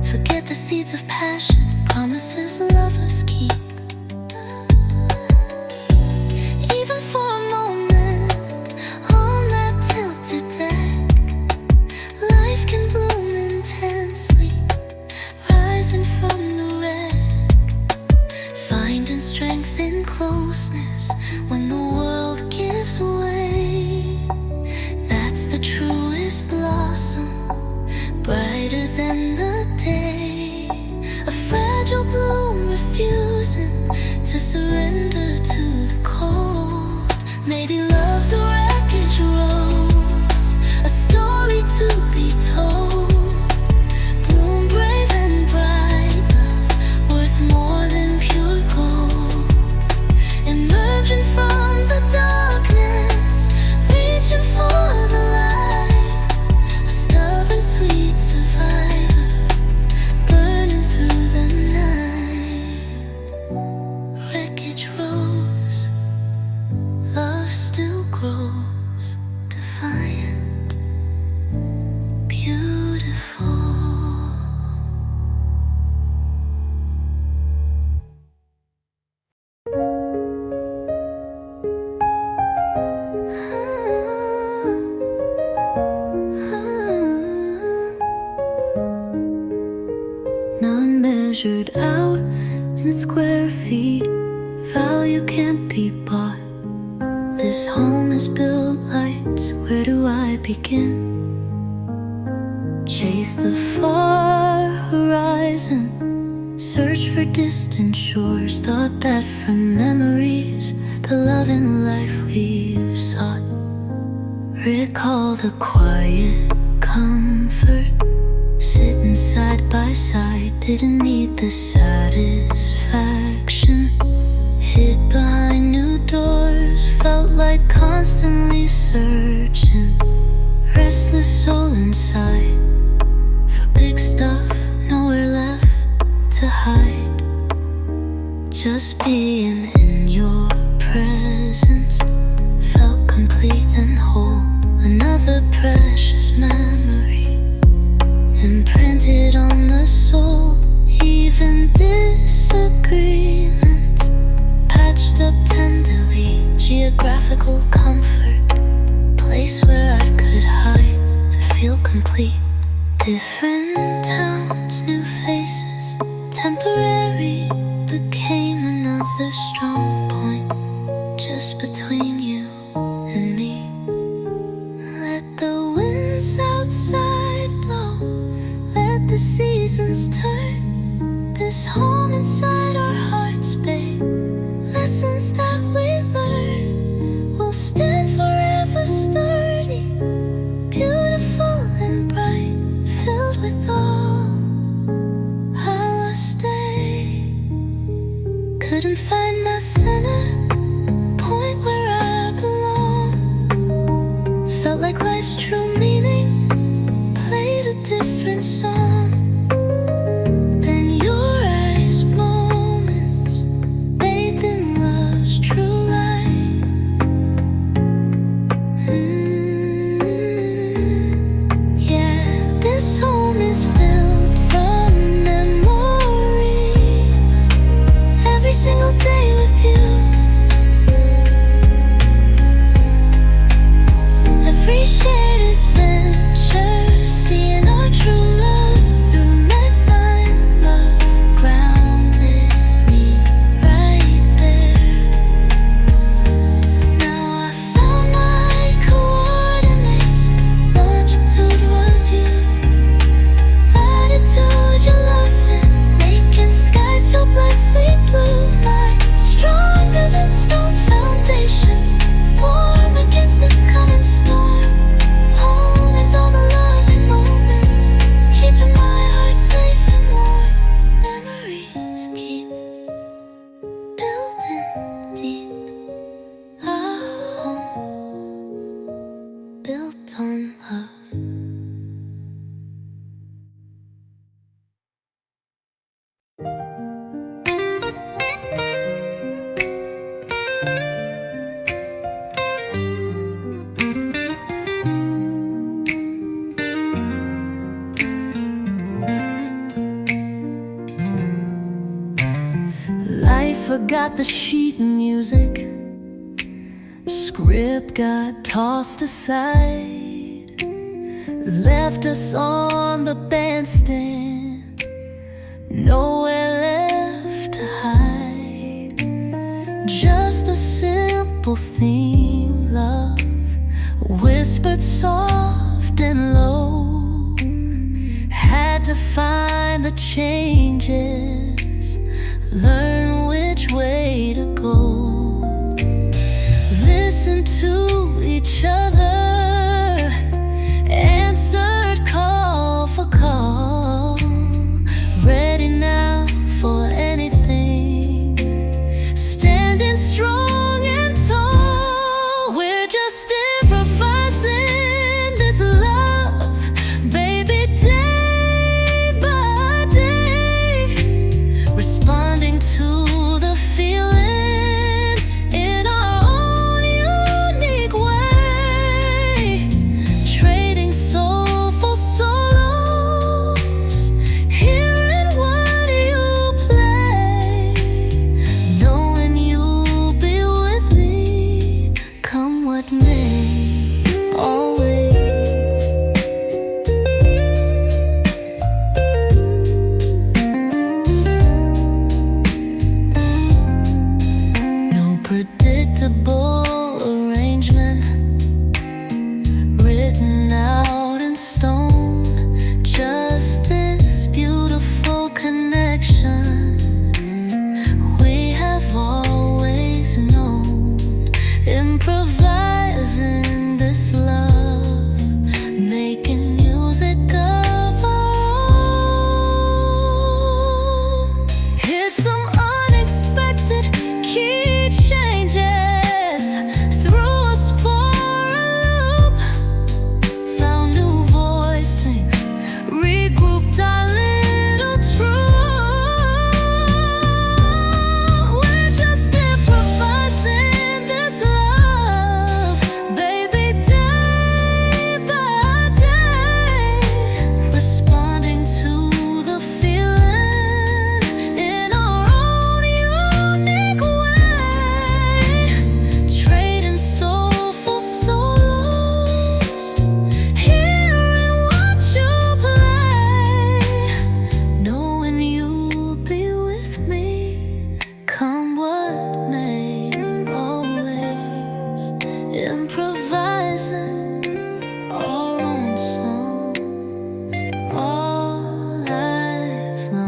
Forget the seeds of passion, promises lovers keep. Even for a moment, on that tilted deck, life can bloom intensely, rising from the wreck, finding strength in closeness when the world gives way. That's the truest blossom, brighter than the day. A fragile bloom refusing to surrender to the cold. Maybe love's a wreckage rose, a story to be told. Bloom brave and bright, love worth more than pure gold. Emerging from the darkness, reaching for the light. A stubborn, sweet survivor, burning through the night. Wreckage rose, love still grows, defiant, beautiful. None measured out in square feet, value can't be bought. This home is built lights, where do I begin? Chase the far horizon, search for distant shores. Thought that from memories, the love and life we've sought. Recall the quiet comfort, sitting side by side. Didn't need the satisfaction, hid behind new doors. Felt like constantly searching, restless soul inside, for big stuff, nowhere left to hide. Just being in your presence felt complete and whole. Another precious memory imprinted on the soul. Even disagreements patched up tenderly. Geographical comfort, place where I could hide and feel complete. Different towns, new faces, temporary became another strong point just between you and me. Let the winds outside blow, let the seasons turn. This home inside our hearts, babe. Lessons that we learn will stand forever sturdy, beautiful and bright, filled with all I lost day. Couldn't find my center, point where I belong. Felt like life's true meaning played a different song. Then your eyes mold got the sheet music. Script got tossed aside, left us on the bandstand, nowhere left to hide. Just a simple theme, love, whispered soft and low. Had to find the changes, learn which way to go. Listen to each other, answered call for call. Ready now for anything, standing strong and tall. We're just improvising this love, baby, day by day, responding to the feeling in our own unique way, trading soulful solos, hearing what you play, knowing you'll be with me, come what may, always. No predictable arrangement, written out in stone, just this beautiful connection we have always known. Improvising this love, making music of our own. Hit some unexpected key changes, threw us for a loop, found new voicings, regrouped our little troupe. We're just improvising this love, baby, day by day, responding to the feeling in our own unique way, trading soulful solos, hearing what you play, knowing you'll be with me, come what may, always. Improvising our own song all life long.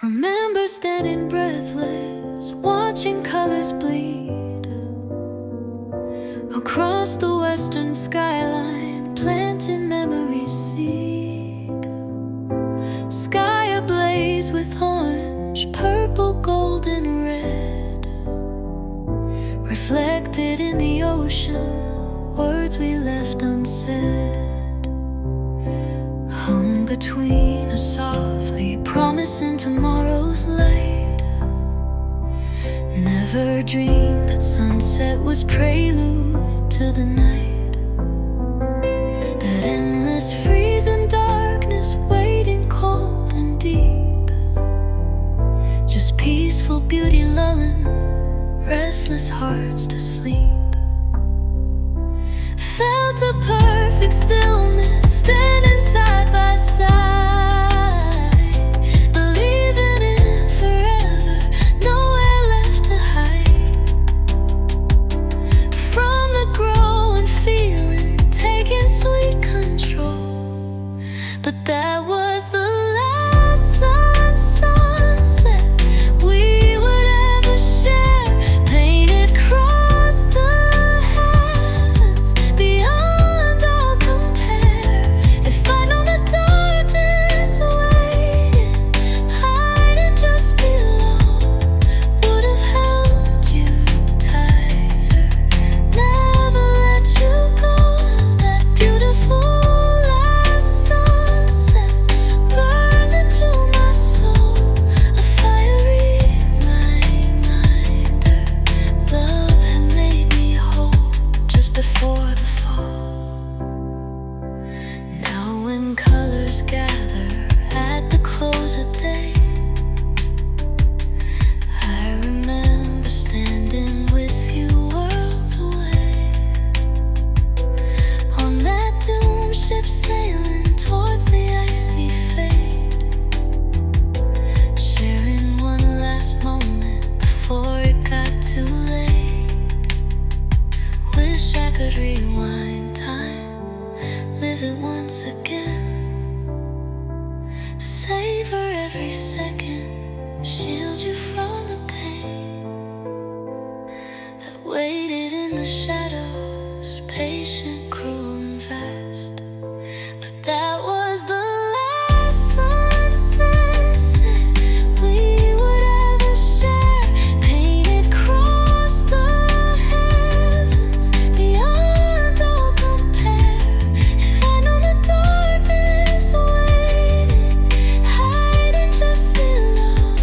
Remember standing breathless, watching colors bleed across the western skyline, planting memories seed. Sky ablaze with orange, purple, gold, and red, reflected in the ocean, words we left unsaid, hung between us softly, promising tomorrow's light. Never dreamed that sunset was prelude to the night, that endless freezing darkness waiting cold and deep, just peaceful beauty lulling restless hearts to sleep. Felt a perfect stillness, standing side by side, believing in forever, nowhere left to hide. From the growing feeling, taking sweet control, but that was the last sunset we would ever share, painted across the heavens beyond Savor every second, shield you from the pain that waited in the shadows, patient, cruel, and vast. But that was the last sunset we would ever share, painted across the heavens, beyond all compare. If I'd known the darkness waiting, hiding just below,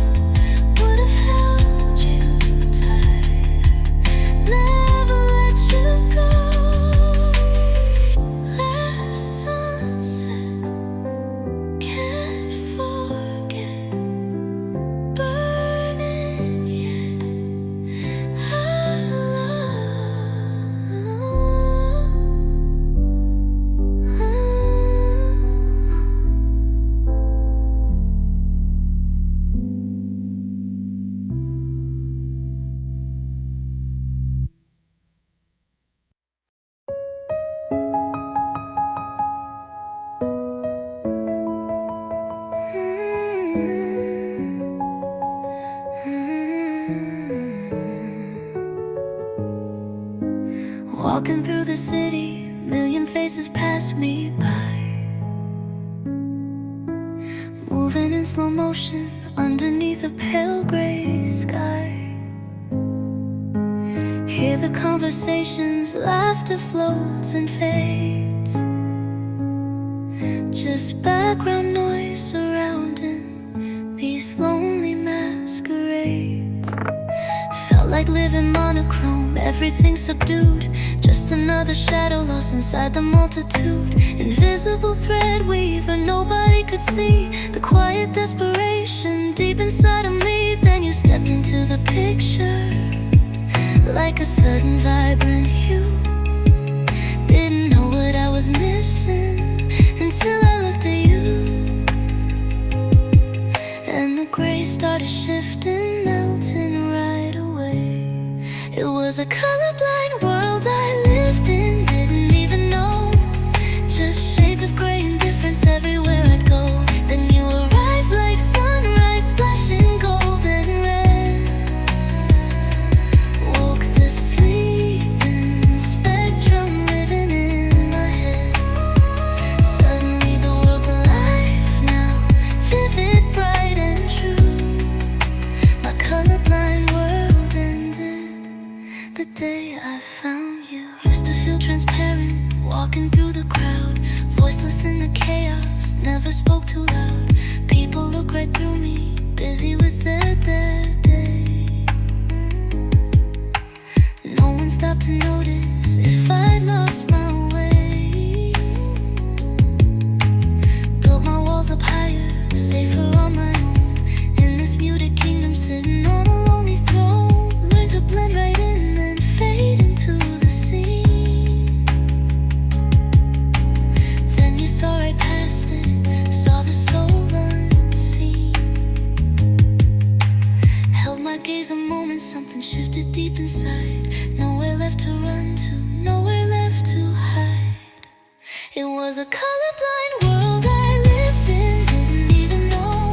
would have held you tighter, never let you go. Last sunset, can't forget, burning yet Walking through the city, million faces pass me by, moving in slow motion underneath a pale gray sky. Hear the conversations, laughter floats and fades, just background noise surrounding these lonely masquerades. Felt like living monochrome, everything subdued, just another shadow lost inside the multitude. Invisible thread weaver, nobody could see the quiet desperation deep inside of me. Then you stepped into the picture like a sudden vibrant hue. Didn't know what I was missing until I looked at you, and the gray started shifting, melting right away. It was a colorblind world I lived in, didn't even know. Just shades of gray and difference everywhere I'd go. Then you arrived like sunrise, splashing gold and red. Woke the sleeping spectrum living in my head. Suddenly the world's alive now, vivid, bright and true. My colorblind world ended the day I found you. Used to feel transparent, walking through the crowd, voiceless in the chaos, never spoke too loud. People look right through me, busy with their day. No one stopped to notice if I'd lost my way. Built my walls up higher, safer on my own, in this muted kingdom, sitting on a lonely throne. Learned to blend right in and fade into the scene. Then you saw right past it, saw the soul unseen. Held my gaze a moment, something shifted deep inside. Nowhere left to run to, nowhere left to hide. It was a colorblind world I lived in, didn't even know.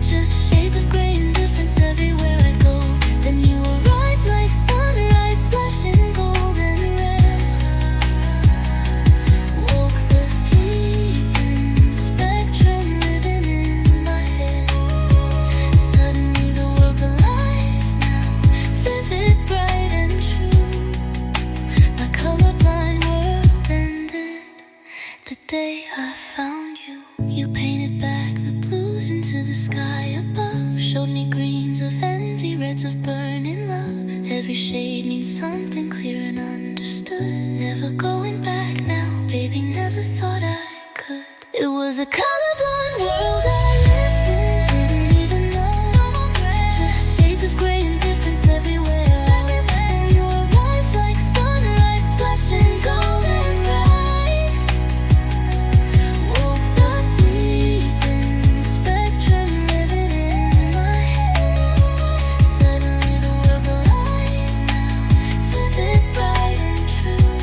Just shades of gray and difference everywhere I go. Then you arrived like sunrise, splashing gold and red. Woke the sleeping spectrum living in my head. Suddenly the world's alive now, vivid, bright and true. My colorblind world ended the day I found you. You painted back the blues into the sky above, showed me greens of envy, reds of burning love. Every shade means something clear and understood. Never going back now, baby, never thought I could. It was a colorblind world I lived in, didn't even know. Just shades of gray and difference everywhere. And you arrived like sunrise, splashing gold and bright. Woke the sleeping spectrum living in my head. Suddenly the world's alive now, vivid, bright and true.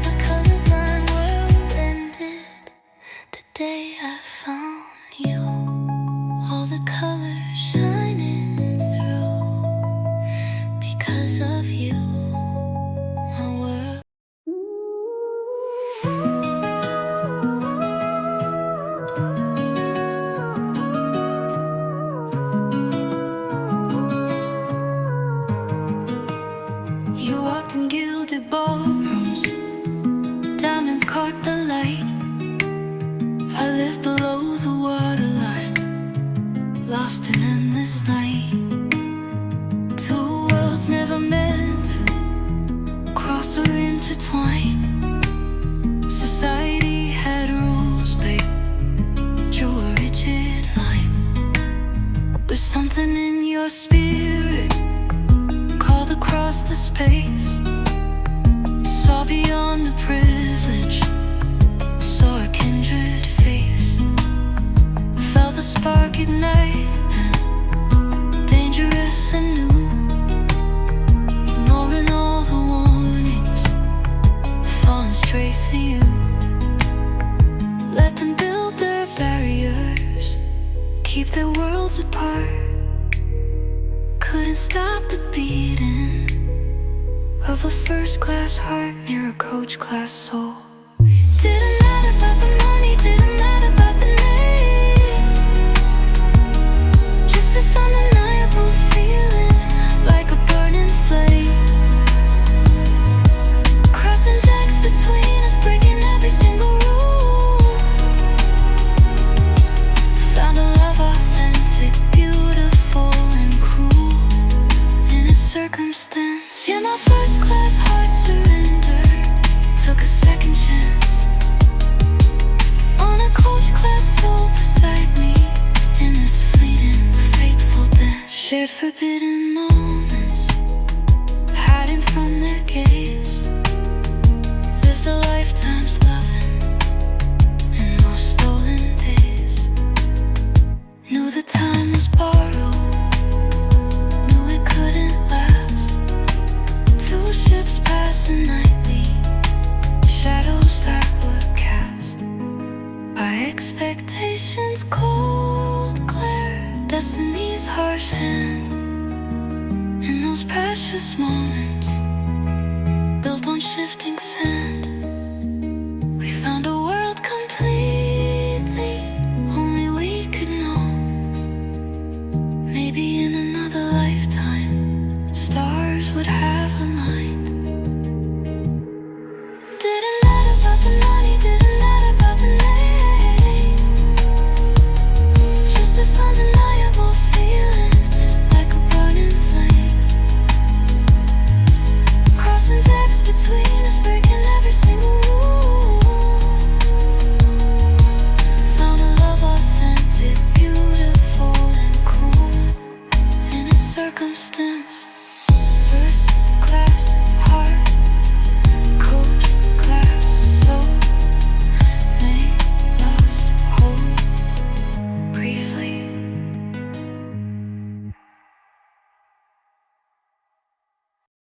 My colorblind world ended the day your spirit called across the space. Saw beyond the privilege, saw a kindred face. Felt the spark ignite, dangerous and new. Ignoring all the warnings, falling straight for you. Let them build their barriers, keep their worlds apart. Couldn't stop the beating of a first-class heart near a coach-class soul. Didn't matter about the money, didn't matter about the name. Just this undeniable feeling, like a burning flame. Crossing decks between us, breaking every single rule. Found a love authentic, beautiful and cruel in its circumstance. Yeah, my first-class heart surrendered, took a second chance on a coach-class soul beside me in this fleeting, fateful dance. Shared forbidden moments, hiding from their gaze. Lived a lifetime's loving in most stolen days. Knew the time was borrowed, knew it couldn't last. Two ships passing nightly, shadows that were cast by expectations, cold glare, destiny's harsh hand. In those precious moments, built on shifting sand.